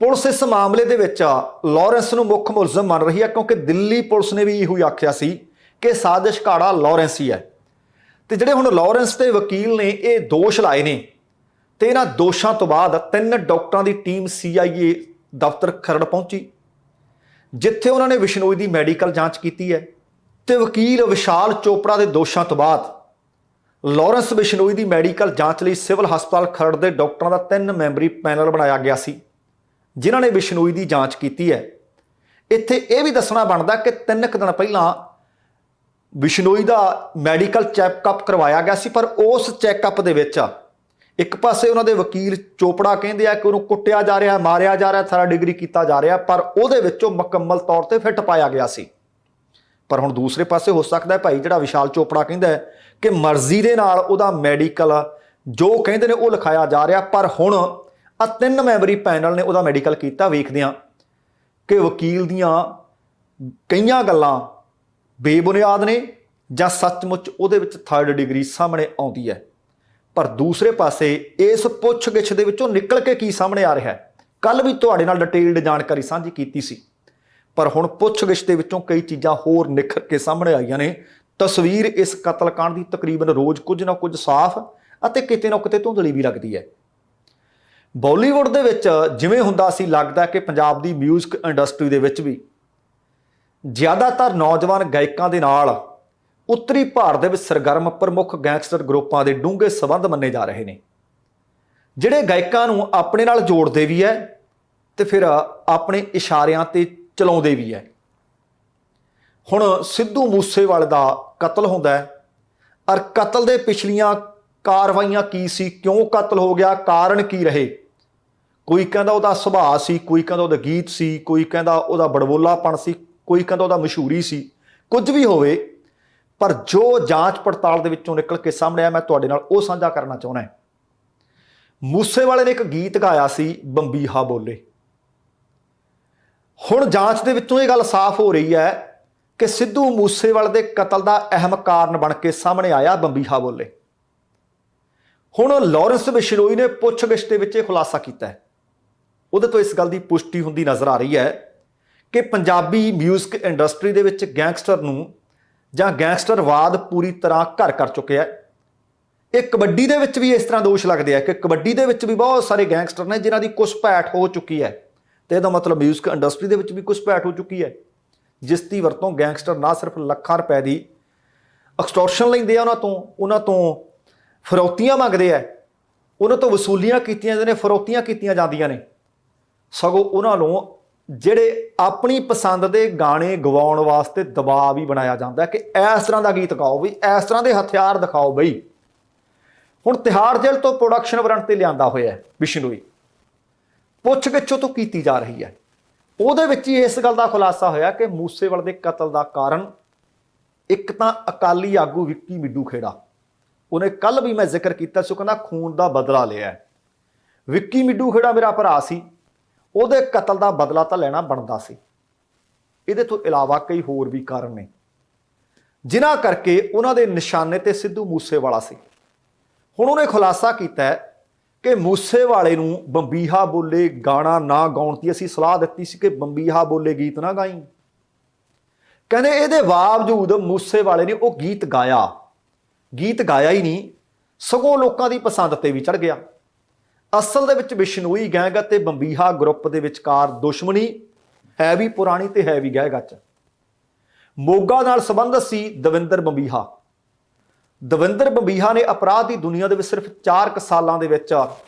ਪੁਲਿਸ ਇਸ ਮਾਮਲੇ ਦੇ ਵਿੱਚ ਲਾਰੈਂਸ ਨੂੰ ਮੁੱਖ ਮੁਲਜ਼ਮ ਮੰਨ ਰਹੀ ਹੈ, ਕਿਉਂਕਿ ਦਿੱਲੀ ਪੁਲਿਸ ਨੇ ਵੀ ਇਹੋ ਹੀ ਆਖਿਆ ਸੀ ਕਿ ਸਾਜ਼ਿਸ਼ ਘਾੜਾ ਲਾਰੈਂਸ ਹੀ ਹੈ। ਤੇ ਜਿਹੜੇ ਹੁਣ ਲਾਰੈਂਸ ਦੇ ਵਕੀਲ ਨੇ ਇਹ ਦੋਸ਼ ਲਾਏ ਨੇ, ਤੇ ਇਹਨਾਂ ਦੋਸ਼ਾਂ ਤੋਂ ਬਾਅਦ 3 ਡਾਕਟਰਾਂ ਦੀ ਟੀਮ CIA ਦਫ਼ਤਰ ਖਰੜ ਪਹੁੰਚੀ, ਜਿੱਥੇ ਉਹਨਾਂ ਨੇ ਬਿਸ਼ਨੋਈ ਦੀ ਮੈਡੀਕਲ ਜਾਂਚ ਕੀਤੀ ਹੈ। ਤੇ ਵਕੀਲ ਵਿਸ਼ਾਲ ਚੋਪੜਾ ਦੇ ਦੋਸ਼ਾਂ ਤੋਂ ਬਾਅਦ ਲਾਰੈਂਸ ਬਿਸ਼ਨੋਈ ਦੀ ਮੈਡੀਕਲ ਜਾਂਚ ਲਈ ਸਿਵਲ ਹਸਪਤਾਲ ਖਰੜ ਦੇ ਡਾਕਟਰਾਂ ਦਾ 3 ਮੈਂਬਰੀ ਪੈਨਲ ਬਣਾਇਆ ਗਿਆ ਸੀ, ਜਿਨ੍ਹਾਂ ਨੇ ਬਿਸ਼ਨੋਈ ਦੀ ਜਾਂਚ ਕੀਤੀ ਹੈ। ਇੱਥੇ ਇਹ ਵੀ ਦੱਸਣਾ ਬਣਦਾ ਕਿ 3 ਦਿਨ ਪਹਿਲਾਂ ਬਿਸ਼ਨੋਈ ਦਾ ਮੈਡੀਕਲ ਚੈੱਕਅਪ ਕਰਵਾਇਆ ਗਿਆ ਸੀ, ਪਰ ਉਸ ਚੈੱਕਅਪ ਦੇ ਵਿੱਚ ਇੱਕ ਪਾਸੇ ਉਹਨਾਂ ਦੇ ਵਕੀਲ ਚੋਪੜਾ ਕਹਿੰਦੇ ਆ ਕਿ ਉਹਨੂੰ ਕੁੱਟਿਆ ਜਾ ਰਿਹਾ, ਮਾਰਿਆ ਜਾ ਰਿਹਾ, 3rd ਡਿਗਰੀ ਕੀਤਾ ਜਾ ਰਿਹਾ, ਪਰ ਉਹਦੇ ਵਿੱਚੋਂ ਮੁਕੰਮਲ ਤੌਰ ਤੇ ਫਿੱਟ ਪਾਇਆ ਗਿਆ ਸੀ। ਪਰ ਹੁਣ ਦੂਸਰੇ ਪਾਸੇ ਹੋ ਸਕਦਾ ਹੈ ਭਾਈ ਜਿਹੜਾ ਵਿਸ਼ਾਲ ਚੋਪੜਾ ਕਹਿੰਦਾ ਹੈ ਕਿ ਮਰਜ਼ੀ ਦੇ ਨਾਲ ਉਹਦਾ ਮੈਡੀਕਲ ਜੋ ਕਹਿੰਦੇ ਨੇ ਉਹ ਲਿਖਾਇਆ ਜਾ ਰਿਹਾ, ਪਰ ਹੁਣ ਆ 3 ਮੈਂਬਰੀ ਪੈਨਲ ਨੇ ਉਹਦਾ ਮੈਡੀਕਲ ਕੀਤਾ। ਵੇਖਦੇ ਹਾਂ ਕਿ ਵਕੀਲ ਦੀਆਂ ਕਈਆਂ ਗੱਲਾਂ ਬੇਬੁਨਿਆਦ ਨੇ ਜਾਂ ਸੱਚਮੁੱਚ ਉਹਦੇ ਵਿੱਚ 3rd ਡਿਗਰੀ ਸਾਹਮਣੇ ਆਉਂਦੀ ਹੈ। ਪਰ ਦੂਸਰੇ ਪਾਸੇ ਇਸ ਪੁੱਛਗਿੱਛ ਦੇ ਵਿੱਚੋਂ ਨਿਕਲ ਕੇ ਕੀ ਸਾਹਮਣੇ ਆ ਰਿਹਾ ਹੈ, ਕੱਲ ਵੀ ਤੁਹਾਡੇ ਨਾਲ ਡਿਟੇਲਡ ਜਾਣਕਾਰੀ ਸਾਂਝੀ ਕੀਤੀ ਸੀ, ਪਰ ਹੁਣ ਪੁੱਛਗਿੱਛ ਦੇ ਵਿੱਚੋਂ ਕਈ ਚੀਜ਼ਾਂ ਹੋਰ ਨਿਖਰ ਕੇ ਸਾਹਮਣੇ ਆਈਆਂ ਨੇ। ਤਸਵੀਰ ਇਸ ਕਤਲकांड ਦੀ ਤਕਰੀਬਨ ਰੋਜ਼ ਕੁਝ ਨਾ ਕੁਝ ਸਾਫ਼ ਅਤੇ ਕਿਤੇ ਨਾ ਕਿਤੇ ਧੁੰਦਲੀ ਵੀ ਲੱਗਦੀ ਹੈ। ਬਾਲੀਵੁੱਡ ਦੇ ਵਿੱਚ ਜਿਵੇਂ ਹੁੰਦਾ ਸੀ, ਲੱਗਦਾ ਕਿ ਪੰਜਾਬ ਦੀ ਮਿਊਜ਼ਿਕ ਇੰਡਸਟਰੀ ਦੇ ਵਿੱਚ ਵੀ ਜ਼ਿਆਦਾਤਰ ਨੌਜਵਾਨ ਗਾਇਕਾਂ ਦੇ ਨਾਲ ਉੱਤਰੀ ਭਾਰਤ ਦੇ ਵਿੱਚ ਸਰਗਰਮ ਪ੍ਰਮੁੱਖ ਗੈਂਗਸਟਰ ਗਰੁੱਪਾਂ ਦੇ ਡੂੰਘੇ ਸਬੰਧ ਮੰਨੇ ਜਾ ਰਹੇ ਨੇ, ਜਿਹੜੇ ਗਾਇਕਾਂ ਨੂੰ ਆਪਣੇ ਨਾਲ ਜੋੜਦੇ ਵੀ ਹੈ ਤੇ ਫਿਰ ਆਪਣੇ ਇਸ਼ਾਰਿਆਂ ਤੇ ਚਲਾਉਂਦੇ ਵੀ ਹੈ। ਹੁਣ ਸਿੱਧੂ ਮੂਸੇਵਾਲੇ ਦਾ ਕਤਲ ਹੁੰਦਾ ਹੈ, ਔਰ ਕਤਲ ਦੇ ਪਿਛਲੀਆਂ ਕਾਰਵਾਈਆਂ ਕੀ ਸੀ, ਕਿਉਂ ਕਤਲ ਹੋ ਗਿਆ, ਕਾਰਨ ਕੀ ਰਹੇ। ਕੋਈ ਕਹਿੰਦਾ ਉਹਦਾ ਸੁਭਾਅ ਸੀ, ਕੋਈ ਕਹਿੰਦਾ ਉਹਦਾ ਗੀਤ ਸੀ, ਕੋਈ ਕਹਿੰਦਾ ਉਹਦਾ ਬੜਬੋਲਾਪਣ ਸੀ, ਕੋਈ ਕਹਿੰਦਾ ਉਹਦਾ ਮਸ਼ਹੂਰੀ ਸੀ। ਕੁਝ ਵੀ ਹੋਵੇ, ਪਰ ਜੋ ਜਾਂਚ ਪੜਤਾਲ ਦੇ ਵਿੱਚੋਂ ਨਿਕਲ ਕੇ ਸਾਹਮਣੇ ਆਇਆ, ਮੈਂ ਤੁਹਾਡੇ ਨਾਲ ਉਹ ਸਾਂਝਾ ਕਰਨਾ ਚਾਹੁੰਦਾ। ਮੂਸੇਵਾਲੇ ਨੇ ਇੱਕ ਗੀਤ ਗਾਇਆ ਸੀ, ਬੰਬੀਹਾ ਬੋਲੇ। ਹੁਣ ਜਾਂਚ ਦੇ ਵਿੱਚੋਂ ਇਹ ਗੱਲ ਸਾਫ਼ ਹੋ ਰਹੀ ਹੈ ਕਿ ਸਿੱਧੂ ਮੂਸੇਵਾਲੇ ਦੇ ਕਤਲ ਦਾ ਅਹਿਮ ਕਾਰਨ ਬਣ ਕੇ ਸਾਹਮਣੇ ਆਇਆ ਬੰਬੀਹਾ ਬੋਲੇ। ਹੁਣ ਲਾਰੈਂਸ ਬਿਸ਼ਨੋਈ ਨੇ ਪੁੱਛਗਿੱਛ ਦੇ ਵਿੱਚ ਇਹ ਖੁਲਾਸਾ ਕੀਤਾ ਹੈ। ਉਹਦੇ ਤੋਂ ਇਸ ਗੱਲ ਦੀ ਪੁਸ਼ਟੀ ਹੁੰਦੀ ਨਜ਼ਰ ਆ ਰਹੀ ਹੈ ਕਿ ਪੰਜਾਬੀ ਮਿਊਜ਼ਿਕ ਇੰਡਸਟਰੀ ਦੇ ਵਿੱਚ ਗੈਂਗਸਟਰ ਨੂੰ ਜਾਂ ਗੈਂਗਸਟਰਵਾਦ ਪੂਰੀ ਤਰ੍ਹਾਂ ਘਰ ਕਰ ਚੁੱਕਿਆ ਹੈ। ਇਹ ਕਬੱਡੀ ਦੇ ਵਿੱਚ ਵੀ ਇਸ ਤਰ੍ਹਾਂ ਦੋਸ਼ ਲੱਗਦੇ ਆ ਕਿ ਕਬੱਡੀ ਦੇ ਵਿੱਚ ਵੀ ਬਹੁਤ ਸਾਰੇ ਗੈਂਗਸਟਰ ਨੇ ਜਿਨ੍ਹਾਂ ਦੀ ਘੁਸਪੈਠ ਹੋ ਚੁੱਕੀ ਹੈ, ਤੇ ਇਹਦਾ ਮਤਲਬ ਮਿਊਜ਼ਿਕ ਇੰਡਸਟਰੀ ਦੇ ਵਿੱਚ ਵੀ ਘੁਸਪੈਠ ਹੋ ਚੁੱਕੀ ਹੈ, ਜਿਸ ਦੀ ਵਰਤੋਂ ਗੈਂਗਸਟਰ ਨਾ ਸਿਰਫ ਲੱਖਾਂ ਰੁਪਏ ਦੀ ਐਕਸਟੋਰਸ਼ਨ ਲੈਂਦੇ ਆ ਉਹਨਾਂ ਤੋਂ ਫਰੌਤੀਆਂ ਮੰਗਦੇ ਆ, ਉਹਨਾਂ ਤੋਂ ਵਸੂਲੀਆਂ ਕੀਤੀਆਂ ਜਾਂਦੀਆਂ ਨੇ, ਫਰੌਤੀਆਂ ਕੀਤੀਆਂ ਜਾਂਦੀਆਂ ਨੇ। ਸਗੋਂ ਉਹਨਾਂ ਨੂੰ ਜਿਹੜੇ ਆਪਣੀ ਪਸੰਦ ਦੇ ਗਾਣੇ ਗਵਾਉਣ ਵਾਸਤੇ ਦਬਾਅ ਵੀ ਬਣਾਇਆ ਜਾਂਦਾ ਕਿ ਇਸ ਤਰ੍ਹਾਂ ਦਾ ਗੀਤ ਗਾਓ ਬਈ, ਇਸ ਤਰ੍ਹਾਂ ਦੇ ਹਥਿਆਰ ਦਿਖਾਓ ਬਈ। ਹੁਣ ਤਿਹਾੜ ਜੇਲ੍ਹ ਤੋਂ ਪ੍ਰੋਡਕਸ਼ਨ ਵਾਰੰਟ ਤੇ ਲਿਆਂਦਾ ਹੋਇਆ ਬਿਸ਼ਨੋਈ, ਪੁੱਛਗਿੱਛ ਤੋਂ ਕੀਤੀ ਜਾ ਰਹੀ ਹੈ। ਉਹਦੇ ਵਿੱਚ ਹੀ ਇਸ ਗੱਲ ਦਾ ਖੁਲਾਸਾ ਹੋਇਆ ਕਿ ਮੂਸੇਵਾਲੇ ਦੇ ਕਤਲ ਦਾ ਕਾਰਨ ਇੱਕ ਤਾਂ ਅਕਾਲੀ ਆਗੂ ਵਿੱਕੀ ਮਿੱਡੂ ਖੇੜਾ, ਉਹਨੇ ਕੱਲ ਵੀ ਮੈਂ ਜ਼ਿਕਰ ਕੀਤਾ ਸੀ, ਉਹ ਕਹਿੰਦਾ ਖੂਨ ਦਾ ਬਦਲਾ ਲਿਆ। ਵਿੱਕੀ ਮਿੱਡੂ ਖੇੜਾ ਮੇਰਾ ਭਰਾ ਸੀ, ਉਹਦੇ ਕਤਲ ਦਾ ਬਦਲਾ ਤਾਂ ਲੈਣਾ ਬਣਦਾ ਸੀ। ਇਹਦੇ ਤੋਂ ਇਲਾਵਾ ਕਈ ਹੋਰ ਵੀ ਕਾਰਨ ਨੇ ਜਿਨ੍ਹਾਂ ਕਰਕੇ ਉਹਨਾਂ ਦੇ ਨਿਸ਼ਾਨੇ ਤੇ ਸਿੱਧੂ ਮੂਸੇਵਾਲਾ ਸੀ। ਹੁਣ ਉਹਨੇ ਖੁਲਾਸਾ ਕੀਤਾ ਕਿ ਮੂਸੇਵਾਲੇ ਨੂੰ ਬੰਬੀਹਾ ਬੋਲੇ ਗਾਣਾ ਨਾ ਗਾਉਣ ਦੀ ਅਸੀਂ ਸਲਾਹ ਦਿੱਤੀ ਸੀ ਕਿ ਬੰਬੀਹਾ ਬੋਲੇ ਗੀਤ ਨਾ ਗਾਈ। ਕਹਿੰਦੇ ਇਹਦੇ ਬਾਵਜੂਦ ਮੂਸੇਵਾਲੇ ਨੇ ਉਹ ਗੀਤ ਗਾਇਆ ਹੀ ਨਹੀਂ, ਸਗੋਂ ਲੋਕਾਂ ਦੀ ਪਸੰਦ ਤੇ ਵੀ ਚੜ ਗਿਆ। ਅਸਲ ਦੇ ਵਿੱਚ ਬਿਸ਼ਨੋਈ ਗੈਂਗ ਅਤੇ ਬੰਬੀਹਾ ਗਰੁੱਪ ਦੇ ਵਿਚਕਾਰ ਦੁਸ਼ਮਣੀ ਹੈ ਵੀ ਪੁਰਾਣੀ ਤੇ ਹੈ ਵੀ ਗਹਿ ਗੱਚ। ਮੋਗਾ ਨਾਲ ਸੰਬੰਧ ਸੀ ਦਵਿੰਦਰ ਬੰਬੀਹਾ ਨੇ ਅਪਰਾਧ ਦੀ ਦੁਨੀਆ ਦੇ ਵਿੱਚ ਸਿਰਫ 4 ਸਾਲਾਂ ਦੇ ਵਿੱਚ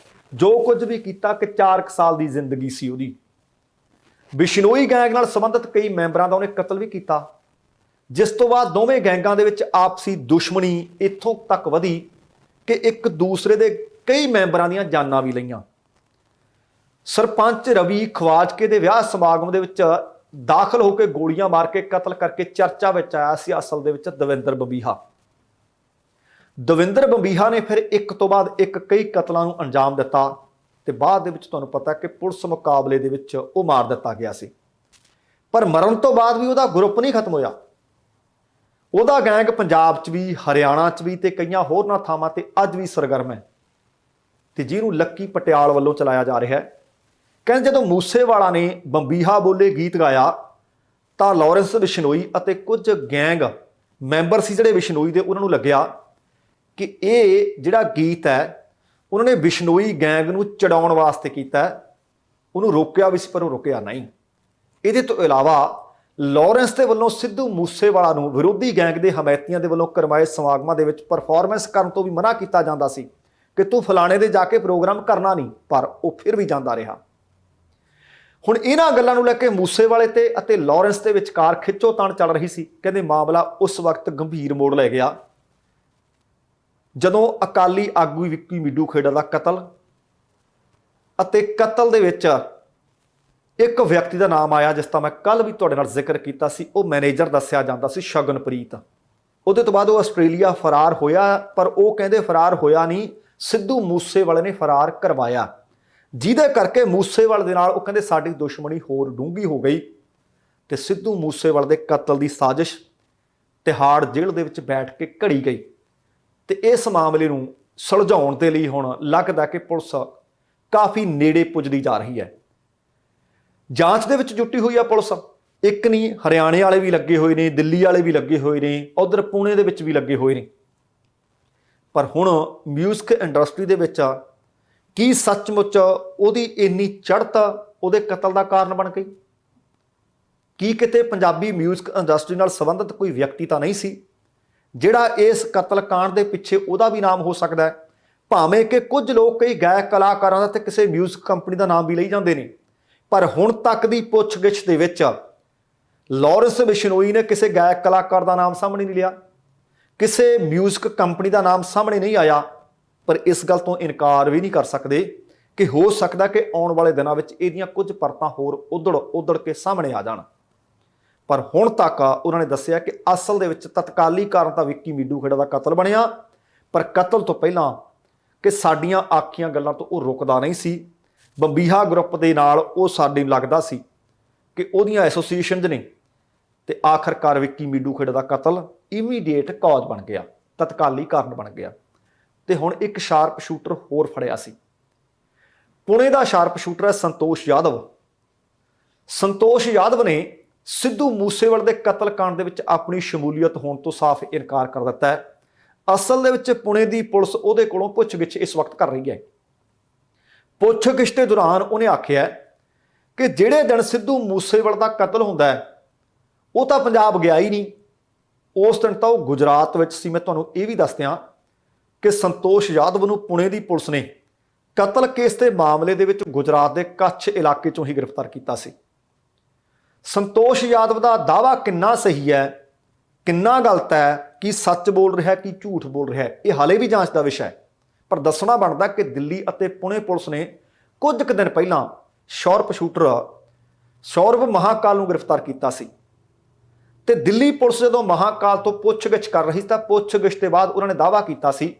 ਜੋ ਕੁਝ ਵੀ ਕੀਤਾ ਕਿ 4 ਸਾਲ ਦੀ ਜ਼ਿੰਦਗੀ ਸੀ ਉਹਦੀ। ਬਿਸ਼ਨੋਈ ਗੈਂਗ ਨਾਲ ਸੰਬੰਧਿਤ ਕਈ ਮੈਂਬਰਾਂ ਦਾ ਉਹਨੇ ਕਤਲ ਵੀ ਕੀਤਾ, ਜਿਸ ਤੋਂ ਬਾਅਦ ਦੋਵੇਂ ਗੈਂਗਾਂ ਦੇ ਵਿੱਚ ਆਪਸੀ ਦੁਸ਼ਮਣੀ ਇੱਥੋਂ ਤੱਕ ਵਧੀ ਕਿ ਇੱਕ ਦੂਸਰੇ ਦੇ ਕਈ ਮੈਂਬਰਾਂ ਦੀਆਂ ਜਾਨਾਂ ਵੀ ਲਈਆਂ। ਸਰਪੰਚ ਰਵੀ ਖਵਾਜਕੇ ਦੇ ਵਿਆਹ ਸਮਾਗਮ ਦੇ ਵਿੱਚ ਦਾਖਲ ਹੋ ਕੇ ਗੋਲੀਆਂ ਮਾਰ ਕੇ ਕਤਲ ਕਰਕੇ ਚਰਚਾ ਵਿੱਚ ਆਇਆ ਸੀ ਅਸਲ ਦੇ ਵਿੱਚ ਦਵਿੰਦਰ ਬੰਬੀਹਾ। ਦਵਿੰਦਰ ਬੰਬੀਹਾ ਨੇ ਫਿਰ ਇੱਕ ਤੋਂ ਬਾਅਦ ਇੱਕ ਕਈ ਕਤਲਾਂ ਨੂੰ ਅੰਜਾਮ ਦਿੱਤਾ ਤੇ ਬਾਅਦ ਦੇ ਵਿੱਚ ਤੁਹਾਨੂੰ ਪਤਾ ਕਿ ਪੁਲਿਸ ਮੁਕਾਬਲੇ ਦੇ ਵਿੱਚ ਉਹ ਮਾਰ ਦਿੱਤਾ ਗਿਆ ਸੀ। ਪਰ ਮਰਨ ਤੋਂ ਬਾਅਦ ਵੀ ਉਹਦਾ ਗਰੁੱਪ ਨਹੀਂ ਖਤਮ ਹੋਇਆ। ਉਹਦਾ ਗੈਂਗ ਪੰਜਾਬ 'ਚ ਵੀ, ਹਰਿਆਣਾ 'ਚ ਵੀ ਤੇ ਕਈਆਂ ਹੋਰਨਾਂ ਥਾਵਾਂ ਤੇ ਅੱਜ ਵੀ ਸਰਗਰਮ ਹੈ ਤੇ ਜਿਹਨੂੰ ਲੱਕੀ ਪਟਿਆਲ ਵੱਲੋਂ ਚਲਾਇਆ ਜਾ ਰਿਹਾ ਹੈ। ਕਹਿੰਦੇ ਜਦੋਂ ਮੂਸੇਵਾਲਾ ਨੇ ਬੰਬੀਹਾ ਬੋਲੇ ਗੀਤ ਗਾਇਆ ਤਾਂ ਲਾਰੈਂਸ ਬਿਸ਼ਨੋਈ ਅਤੇ ਕੁਝ ਗੈਂਗ ਮੈਂਬਰ ਸੀ ਜਿਹੜੇ ਬਿਸ਼ਨੋਈ ਦੇ, ਉਹਨਾਂ ਨੂੰ ਲੱਗਿਆ ਕਿ ਇਹ ਜਿਹੜਾ ਗੀਤ ਹੈ ਉਹਨਾਂ ਨੇ ਬਿਸ਼ਨੋਈ ਗੈਂਗ ਨੂੰ ਚੜਾਉਣ ਵਾਸਤੇ ਕੀਤਾ, ਉਹਨੂੰ ਰੋਕਿਆ ਵੀ ਸੀ ਪਰ ਉਹ ਰੁਕਿਆ ਨਹੀਂ। ਇਹਦੇ ਤੋਂ ਇਲਾਵਾ ਲਾਰੈਂਸ ਦੇ ਵੱਲੋਂ ਸਿੱਧੂ ਮੂਸੇਵਾਲਾ ਨੂੰ ਵਿਰੋਧੀ ਗੈਂਗ ਦੇ ਹਮਾਇਤੀਆਂ ਦੇ ਵੱਲੋਂ ਕਰਵਾਏ ਸਮਾਗਮਾਂ ਦੇ ਵਿੱਚ ਪਰਫਾਰਮੈਂਸ ਕਰਨ ਤੋਂ ਵੀ ਮਨਾ ਕੀਤਾ ਜਾਂਦਾ ਸੀ ਕਿ ਤੂੰ ਫਲਾਣੇ ਦੇ ਜਾ ਕੇ ਪ੍ਰੋਗਰਾਮ ਕਰਨਾ ਨਹੀਂ, ਪਰ ਉਹ ਫਿਰ ਵੀ ਜਾਂਦਾ ਰਿਹਾ। ਹੁਣ ਇਹਨਾਂ ਗੱਲਾਂ ਨੂੰ ਲੈ ਕੇ ਮੂਸੇਵਾਲੇ ਤੇ ਅਤੇ ਲਾਰੈਂਸ ਦੇ ਵਿਚਕਾਰ ਖਿੱਚੋਤਾਣ ਚੱਲ ਰਹੀ ਸੀ। ਕਹਿੰਦੇ ਮਾਮਲਾ ਉਸ ਵਕਤ ਗੰਭੀਰ ਮੋੜ ਲੈ ਗਿਆ ਜਦੋਂ ਅਕਾਲੀ ਆਗੂ ਵਿੱਕੀ ਮਿੱਡੂ ਖੇੜਾ ਦਾ ਕਤਲ ਅਤੇ ਕਤਲ ਦੇ ਵਿੱਚ ਇੱਕ ਵਿਅਕਤੀ ਦਾ ਨਾਮ ਆਇਆ ਜਿਸ ਦਾ ਮੈਂ ਕੱਲ ਵੀ ਤੁਹਾਡੇ ਨਾਲ ਜ਼ਿਕਰ ਕੀਤਾ ਸੀ। ਉਹ ਮੈਨੇਜਰ ਦੱਸਿਆ ਜਾਂਦਾ ਸੀ ਸ਼ਗਨਪ੍ਰੀਤ। ਉਹਦੇ ਤੋਂ ਬਾਅਦ ਉਹ ਆਸਟ੍ਰੇਲੀਆ ਫਰਾਰ ਹੋਇਆ, ਪਰ ਉਹ ਕਹਿੰਦੇ ਫਰਾਰ ਹੋਇਆ ਨਹੀਂ, ਸਿੱਧੂ ਮੂਸੇਵਾਲੇ ਨੇ ਫਰਾਰ ਕਰਵਾਇਆ, ਜਿਹਦੇ ਕਰਕੇ ਮੂਸੇਵਾਲੇ ਦੇ ਨਾਲ ਉਹ ਕਹਿੰਦੇ ਸਾਡੀ ਦੁਸ਼ਮਣੀ ਹੋਰ ਡੂੰਘੀ ਹੋ ਗਈ ਤੇ ਸਿੱਧੂ ਮੂਸੇਵਾਲੇ ਦੇ ਕਤਲ ਦੀ ਸਾਜ਼ਿਸ਼ ਤਿਹਾੜ ਜੇਲ੍ਹ ਦੇ ਵਿੱਚ ਬੈਠ ਕੇ ਘੜੀ ਗਈ। ਤੇ ਇਸ ਮਾਮਲੇ ਨੂੰ ਸੁਲਝਾਉਣ ਦੇ ਲਈ ਹੁਣ ਲੱਗਦਾ ਕਿ ਪੁਲਿਸ ਕਾਫੀ ਨੇੜੇ ਪੁੱਜਦੀ ਜਾ ਰਹੀ ਹੈ। ਜਾਂਚ ਦੇ ਵਿੱਚ ਜੁਟੀ ਹੋਈ ਆ ਪੁਲਿਸ। ਇੱਕ ਨਹੀਂ, ਹਰਿਆਣੇ ਵਾਲੇ ਵੀ ਲੱਗੇ ਹੋਏ ਨੇ, ਦਿੱਲੀ ਵਾਲੇ ਵੀ ਲੱਗੇ ਹੋਏ ਨੇ, ਉਧਰ ਪੁਣੇ ਦੇ ਵਿੱਚ ਵੀ ਲੱਗੇ ਹੋਏ ਨੇ। ਪਰ ਹੁਣ ਮਿਊਜ਼ਿਕ ਇੰਡਸਟਰੀ ਦੇ ਵਿੱਚ ਕੀ ਸੱਚਮੁੱਚ ਉਹਦੀ ਇੰਨੀ ਚੜ੍ਹਤ ਉਹਦੇ ਕਤਲ ਦਾ ਕਾਰਨ ਬਣ ਗਈ? ਕੀ ਕਿਤੇ ਪੰਜਾਬੀ ਮਿਊਜ਼ਿਕ ਇੰਡਸਟਰੀ ਨਾਲ ਸੰਬੰਧਿਤ ਕੋਈ ਵਿਅਕਤੀ ਤਾਂ ਨਹੀਂ ਸੀ ਜਿਹੜਾ ਇਸ ਕਤਲ ਕਾਂਡ ਦੇ ਪਿੱਛੇ ਉਹਦਾ ਵੀ ਨਾਮ ਹੋ ਸਕਦਾ ਹੈ? ਭਾਵੇਂ ਕਿ ਕੁਝ ਲੋਕ ਕਈ ਗਾਇਕ ਕਲਾਕਾਰਾਂ ਦਾ ਤੇ ਕਿਸੇ ਮਿਊਜ਼ਿਕ ਕੰਪਨੀ ਦਾ ਨਾਮ ਵੀ ਲਈ ਜਾਂਦੇ ਨੇ, ਪਰ ਹੁਣ ਤੱਕ ਦੀ ਪੁੱਛਗਿੱਛ ਦੇ ਵਿੱਚ ਲਾਰੈਂਸ ਬਿਸ਼ਨੋਈ ਨੇ ਕਿਸੇ ਗਾਇਕ ਕਲਾਕਾਰ ਦਾ ਨਾਮ ਸਾਹਮਣੇ ਨਹੀਂ ਲਿਆ, ਕਿਸੇ ਮਿਊਜ਼ਿਕ ਕੰਪਨੀ ਦਾ ਨਾਮ ਸਾਹਮਣੇ ਨਹੀਂ ਆਇਆ। ਪਰ ਇਸ ਗੱਲ ਤੋਂ ਇਨਕਾਰ ਵੀ ਨਹੀਂ ਕਰ ਸਕਦੇ ਕਿ ਹੋ ਸਕਦਾ ਕਿ ਆਉਣ ਵਾਲੇ ਦਿਨਾਂ ਵਿੱਚ ਇਹਦੀਆਂ ਕੁਝ ਪਰਤਾਂ ਹੋਰ ਉਧੜ ਕੇ ਸਾਹਮਣੇ ਆ ਜਾਣ। ਪਰ ਹੁਣ ਤੱਕ ਉਹਨਾਂ ਨੇ ਦੱਸਿਆ ਕਿ ਅਸਲ ਦੇ ਵਿੱਚ ਤਤਕਾਲੀ ਕਾਰਨ ਤਾਂ ਵਿੱਕੀ ਮਿੱਡੂ ਖੇੜਾ ਦਾ ਕਤਲ ਬਣਿਆ, ਪਰ ਕਤਲ ਤੋਂ ਪਹਿਲਾਂ ਕਿ ਸਾਡੀਆਂ ਆਖੀਆਂ ਗੱਲਾਂ ਤੋਂ ਉਹ ਰੁਕਦਾ ਨਹੀਂ ਸੀ। ਬੰਬੀਹਾ ਗਰੁੱਪ ਦੇ ਨਾਲ ਉਹ ਸਾਡੇ ਨੂੰ ਲੱਗਦਾ ਸੀ ਕਿ ਉਹਦੀਆਂ ਐਸੋਸੀਏਸ਼ਨਜ਼ ਨੇ ਤੇ ਆਖਰਕਾਰ ਵਿੱਕੀ ਮਿੱਡੂ ਖੇੜਾ ਦਾ ਕਤਲ ਇਮੀਡੀਏਟ ਕਾਜ਼ ਬਣ ਗਿਆ, ਤਤਕਾਲੀ ਕਾਰਨ ਬਣ ਗਿਆ। ਤੇ ਹੁਣ ਇੱਕ ਸ਼ਾਰਪ ਸ਼ੂਟਰ ਹੋਰ ਫੜਿਆ ਸੀ। ਪੁਣੇ ਦਾ ਸ਼ਾਰਪ ਸ਼ੂਟਰ ਹੈ ਸੰਤੋਸ਼ ਯਾਦਵ। ਸੰਤੋਸ਼ ਯਾਦਵ ਨੇ ਸਿੱਧੂ ਮੂਸੇਵਾਲੇ ਦੇ ਕਤਲ ਕਾਂਡ ਦੇ ਵਿੱਚ ਆਪਣੀ ਸ਼ਮੂਲੀਅਤ ਹੋਣ ਤੋਂ ਸਾਫ਼ ਇਨਕਾਰ ਕਰ ਦਿੱਤਾ ਹੈ। ਅਸਲ ਦੇ ਵਿੱਚ ਪੁਣੇ ਦੀ ਪੁਲਿਸ ਉਹਦੇ ਕੋਲੋਂ ਪੁੱਛਗਿੱਛ ਇਸ ਵਕਤ ਕਰ ਰਹੀ ਹੈ। ਪੁੱਛਗਿੱਛ ਦੇ ਦੌਰਾਨ ਉਹਨੇ ਆਖਿਆ ਕਿ ਜਿਹੜੇ ਦਿਨ ਸਿੱਧੂ ਮੂਸੇਵਾਲੇ ਦਾ ਕਤਲ ਹੁੰਦਾ ਹੈ ਉਹ ਤਾਂ ਪੰਜਾਬ ਗਿਆ ਹੀ ਨਹੀਂ, ਉਸ ਦਿਨ ਤਾਂ ਉਹ ਗੁਜਰਾਤ ਵਿੱਚ ਸੀ। ਮੈਂ ਤੁਹਾਨੂੰ ਇਹ ਵੀ ਦੱਸ ਦਿਆਂ ਕਿ ਸੰਤੋਸ਼ ਯਾਦਵ ਨੂੰ ਪੁਣੇ ਦੀ ਪੁਲਿਸ ਨੇ ਕਤਲ ਕੇਸ ਦੇ ਮਾਮਲੇ ਦੇ ਵਿੱਚ ਗੁਜਰਾਤ ਦੇ ਕੱਛ ਇਲਾਕੇ ਚੋਂ ਹੀ ਗ੍ਰਿਫਤਾਰ ਕੀਤਾ ਸੀ। ਸੰਤੋਸ਼ ਯਾਦਵ ਦਾ ਦਾਅਵਾ ਕਿੰਨਾ ਸਹੀ ਹੈ, ਕਿੰਨਾ ਗਲਤ ਹੈ, ਕੀ ਸੱਚ ਬੋਲ ਰਿਹਾ ਕੀ ਝੂਠ ਬੋਲ ਰਿਹਾ, ਇਹ ਹਾਲੇ ਵੀ ਜਾਂਚ ਦਾ ਵਿਸ਼ਾ ਹੈ। ਪਰ ਦੱਸਣਾ ਬਣਦਾ ਕਿ ਦਿੱਲੀ ਅਤੇ ਪੁਣੇ ਪੁਲਿਸ ਨੇ ਕੁਝ ਕੁ ਦਿਨ ਪਹਿਲਾਂ ਸ਼ਾਰਪ ਸ਼ੂਟਰ ਸੌਰਵ ਮਹਾਕਾਲ ਨੂੰ ਗ੍ਰਿਫਤਾਰ ਕੀਤਾ ਸੀ ਤੇ ਦਿੱਲੀ ਪੁਲਿਸ ਜਦੋਂ ਮਹਾਕਾਲ ਤੋਂ ਪੁੱਛਗਿੱਛ ਕਰ ਰਹੀ ਸੀ ਤਾਂ ਪੁੱਛਗਿੱਛ ਦੇ ਬਾਅਦ ਉਹਨਾਂ ਨੇ ਦਾਅਵਾ ਕੀਤਾ ਸੀ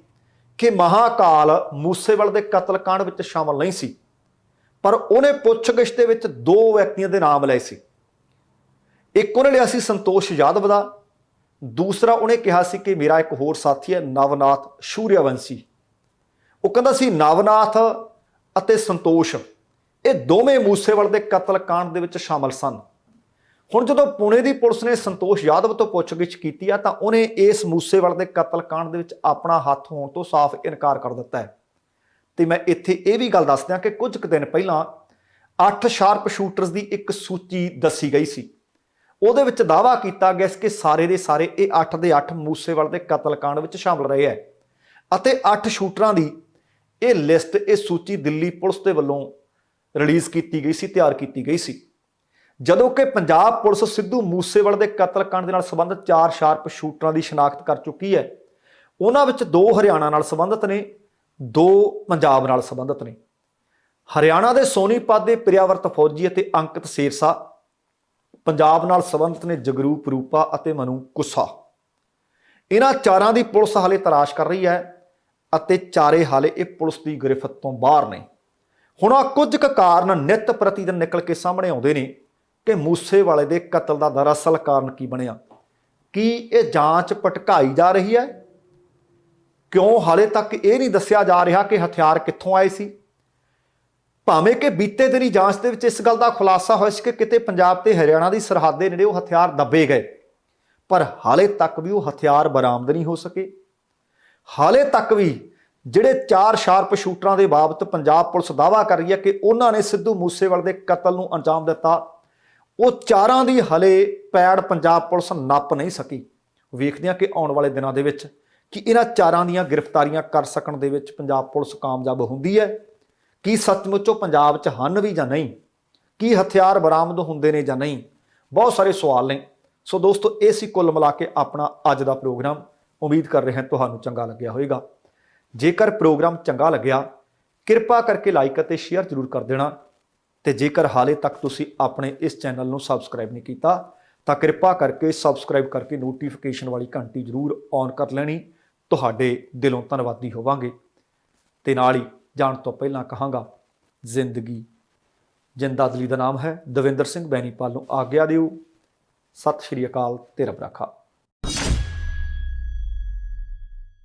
ਕਿ ਮਹਾਕਾਲ ਮੂਸੇਵਾਲੇ ਦੇ ਕਤਲ ਕਾਂਡ ਵਿੱਚ ਸ਼ਾਮਲ ਨਹੀਂ ਸੀ, ਪਰ ਉਹਨੇ ਪੁੱਛਗਿੱਛ ਦੇ ਵਿੱਚ ਦੋ ਵਿਅਕਤੀਆਂ ਦੇ ਨਾਮ ਲਏ ਸੀ। ਇੱਕ ਉਹਨੇ ਲਿਆ ਸੀ ਸੰਤੋਸ਼ ਯਾਦਵ ਦਾ, ਦੂਸਰਾ ਉਹਨੇ ਕਿਹਾ ਸੀ ਕਿ ਮੇਰਾ ਇੱਕ ਹੋਰ ਸਾਥੀ ਹੈ ਨਵਨਾਥ ਸੂਰਿਆਵੰਸ਼ੀ। ਉਹ ਕਹਿੰਦਾ ਸੀ ਨਵਨਾਥ ਅਤੇ ਸੰਤੋਸ਼ ਇਹ ਦੋਵੇਂ ਮੂਸੇਵਾਲੇ ਦੇ ਕਤਲ ਕਾਂਡ ਦੇ ਵਿੱਚ ਸ਼ਾਮਲ ਸਨ। ਹੁਣ ਜਦੋਂ ਪੁਣੇ ਦੀ ਪੁਲਿਸ ਨੇ ਸੰਤੋਸ਼ ਯਾਦਵ ਤੋਂ ਪੁੱਛਗਿੱਛ ਕੀਤੀ ਆ ਤਾਂ ਉਹਨੇ ਇਸ ਮੂਸੇਵਾਲੇ ਦੇ ਕਤਲ ਕਾਂਡ ਦੇ ਵਿੱਚ ਆਪਣਾ ਹੱਥ ਹੋਣ ਤੋਂ ਸਾਫ਼ ਇਨਕਾਰ ਕਰ ਦਿੱਤਾ ਹੈ। ਤੇ ਮੈਂ ਇੱਥੇ ਇਹ ਵੀ ਗੱਲ ਦੱਸ ਦਿਆਂ ਕਿ ਕੁਝ ਕੁ ਦਿਨ ਪਹਿਲਾਂ 8 ਸ਼ਾਰਪ ਸ਼ੂਟਰਸ ਦੀ ਇੱਕ ਸੂਚੀ ਦੱਸੀ ਗਈ ਸੀ। ਉਹਦੇ ਵਿੱਚ ਦਾਅਵਾ ਕੀਤਾ ਗਿਆ ਕਿ ਸਾਰੇ ਦੇ ਸਾਰੇ ਇਹ 8 ਦੇ 8 ਮੂਸੇਵਾਲੇ ਦੇ ਕਤਲ ਕਾਂਡ ਵਿੱਚ ਸ਼ਾਮਲ ਰਹੇ ਹੈ ਅਤੇ 8 ਸ਼ੂਟਰਾਂ ਦੀ ਇਹ ਲਿਸਟ, ਇਹ ਸੂਚੀ ਦਿੱਲੀ ਪੁਲਿਸ ਦੇ ਵੱਲੋਂ ਰਿਲੀਜ਼ ਕੀਤੀ ਗਈ ਸੀ, ਤਿਆਰ ਕੀਤੀ ਗਈ ਸੀ। ਜਦੋਂ ਕਿ ਪੰਜਾਬ ਪੁਲਿਸ ਸਿੱਧੂ ਮੂਸੇਵਾਲੇ ਦੇ ਕਤਲकांड ਦੇ ਨਾਲ ਸੰਬੰਧਿਤ 4 ਸ਼ਾਰਪ ਸ਼ੂਟਰਾਂ ਦੀ ਸ਼ਨਾਖਤ ਕਰ ਚੁੱਕੀ ਹੈ। ਉਹਨਾਂ ਵਿੱਚ 2 ਹਰਿਆਣਾ ਨਾਲ ਸੰਬੰਧਿਤ ਨੇ, 2 ਪੰਜਾਬ ਨਾਲ ਸੰਬੰਧਿਤ ਨੇ। ਹਰਿਆਣਾ ਦੇ ਸੋਨੀਪਤ ਦੇ ਪ੍ਰਿਆਵਰਤ ਫੌਜੀ ਅਤੇ ਅੰਕਿਤ ਸ਼ੇਰਸ਼ਾ, ਪੰਜਾਬ ਨਾਲ ਸੰਬੰਧਿਤ ਨੇ ਜਗਰੂਪ ਰੂਪਾ ਅਤੇ ਮਨੂ ਕੁੱਸਾ। ਇਹਨਾਂ 4 ਦੀ ਪੁਲਿਸ ਹਾਲੇ ਤਲਾਸ਼ ਕਰ ਰਹੀ ਹੈ ਅਤੇ 4 ਹਾਲੇ ਇਹ ਪੁਲਿਸ ਦੀ ਗ੍ਰਿਫਤ ਤੋਂ ਬਾਹਰ ਨੇ। ਹੁਣ ਆ ਕੁਝ ਕੁ ਕਾਰਨ ਨਿਤ ਪ੍ਰਤੀ ਦਿਨ ਨਿਕਲ ਕੇ ਸਾਹਮਣੇ ਆਉਂਦੇ ਨੇ ਕਿ ਮੂਸੇਵਾਲੇ ਦੇ ਕਤਲ ਦਾ ਦਰਅਸਲ ਕਾਰਨ ਕੀ ਬਣਿਆ। ਕੀ ਇਹ ਜਾਂਚ ਭਟਕਾਈ ਜਾ ਰਹੀ ਹੈ? ਕਿਉਂ ਹਾਲੇ ਤੱਕ ਇਹ ਨਹੀਂ ਦੱਸਿਆ ਜਾ ਰਿਹਾ ਕਿ ਹਥਿਆਰ ਕਿੱਥੋਂ ਆਏ ਸੀ? ਭਾਵੇਂ ਕਿ ਬੀਤੇ ਦਿਨੀ ਜਾਂਚ ਦੇ ਵਿੱਚ ਇਸ ਗੱਲ ਦਾ ਖੁਲਾਸਾ ਹੋਇਆ ਸੀ ਕਿ ਕਿਤੇ ਪੰਜਾਬ ਤੇ ਹਰਿਆਣਾ ਦੀ ਸਰਹੱਦ ਦੇ ਨੇੜੇ ਉਹ ਹਥਿਆਰ ਦੱਬੇ ਗਏ, ਪਰ ਹਾਲੇ ਤੱਕ ਵੀ ਉਹ ਹਥਿਆਰ ਬਰਾਮਦ ਨਹੀਂ ਹੋ ਸਕੇ। ਹਾਲੇ ਤੱਕ ਵੀ ਜਿਹੜੇ 4 ਸ਼ਾਰਪ ਸ਼ੂਟਰਾਂ ਦੇ ਬਾਬਤ ਪੰਜਾਬ ਪੁਲਿਸ ਦਾਅਵਾ ਕਰ ਰਹੀ ਹੈ ਕਿ ਉਹਨਾਂ ਨੇ ਸਿੱਧੂ ਮੂਸੇਵਾਲੇ ਦੇ ਕਤਲ ਨੂੰ ਅੰਜਾਮ ਦਿੱਤਾ, ਉਹ 4 ਦੀ ਹਲੇ ਪੈੜ ਪੰਜਾਬ ਪੁਲਿਸ ਨੱਪ ਨਹੀਂ ਸਕੀ। ਵੇਖਦੇ ਹਾਂ ਕਿ ਆਉਣ ਵਾਲੇ ਦਿਨਾਂ ਦੇ ਵਿੱਚ ਕਿ ਇਹਨਾਂ 4 ਦੀਆਂ ਗ੍ਰਿਫਤਾਰੀਆਂ ਕਰ ਸਕਣ ਦੇ ਵਿੱਚ ਪੰਜਾਬ ਪੁਲਿਸ ਕਾਮਯਾਬ ਹੁੰਦੀ ਹੈ। ਕੀ ਸੱਚਮੁੱਚ ਉਹ ਪੰਜਾਬ 'ਚ ਹਨ ਵੀ ਜਾਂ ਨਹੀਂ? ਕੀ ਹਥਿਆਰ ਬਰਾਮਦ ਹੁੰਦੇ ਨੇ ਜਾਂ ਨਹੀਂ? ਬਹੁਤ ਸਾਰੇ ਸਵਾਲ ਨੇ। ਸੋ ਦੋਸਤੋ, ਇਹ ਸੀ ਕੁੱਲ ਮਿਲਾ ਕੇ ਆਪਣਾ ਅੱਜ ਦਾ ਪ੍ਰੋਗਰਾਮ। ਉਮੀਦ ਕਰ ਰਹੇ ਹਾਂ ਤੁਹਾਨੂੰ ਚੰਗਾ ਲੱਗਿਆ ਹੋਵੇਗਾ। ਜੇਕਰ ਪ੍ਰੋਗਰਾਮ ਚੰਗਾ ਲੱਗਿਆ, ਕਿਰਪਾ ਕਰਕੇ ਲਾਈਕ ਅਤੇ ਸ਼ੇਅਰ ਜ਼ਰੂਰ ਕਰ ਦੇਣਾ। ਤੇ ਜੇਕਰ ਹਾਲੇ ਤੱਕ ਤੁਸੀਂ ਆਪਣੇ ਇਸ ਚੈਨਲ ਨੂੰ ਸਬਸਕ੍ਰਾਈਬ ਨਹੀਂ ਕੀਤਾ ਤਾਂ ਕਿਰਪਾ ਕਰਕੇ ਸਬਸਕ੍ਰਾਈਬ ਕਰਕੇ ਨੋਟੀਫਿਕੇਸ਼ਨ ਵਾਲੀ ਘੰਟੀ ਜ਼ਰੂਰ ਔਨ ਕਰ ਲੈਣੀ। ਤੁਹਾਡੇ ਦਿਲੋਂ ਧੰਨਵਾਦੀ ਹੋਵਾਂਗੇ। ਤੇ ਨਾਲ ਹੀ ਜਾਣ ਤੋਂ ਪਹਿਲਾਂ ਕਹਾਂਗਾ, ਜ਼ਿੰਦਗੀ ਜਿੰਦਾਦਲੀ ਦਾ ਨਾਮ ਹੈ। ਦਵਿੰਦਰ ਸਿੰਘ ਬੈਨੀਪਾਲ ਨੂੰ ਆਗਿਆ ਦਿਓ। ਸਤਿ ਸ਼੍ਰੀ ਅਕਾਲ ਤੇ ਰੱਬ ਰਾਖਾ।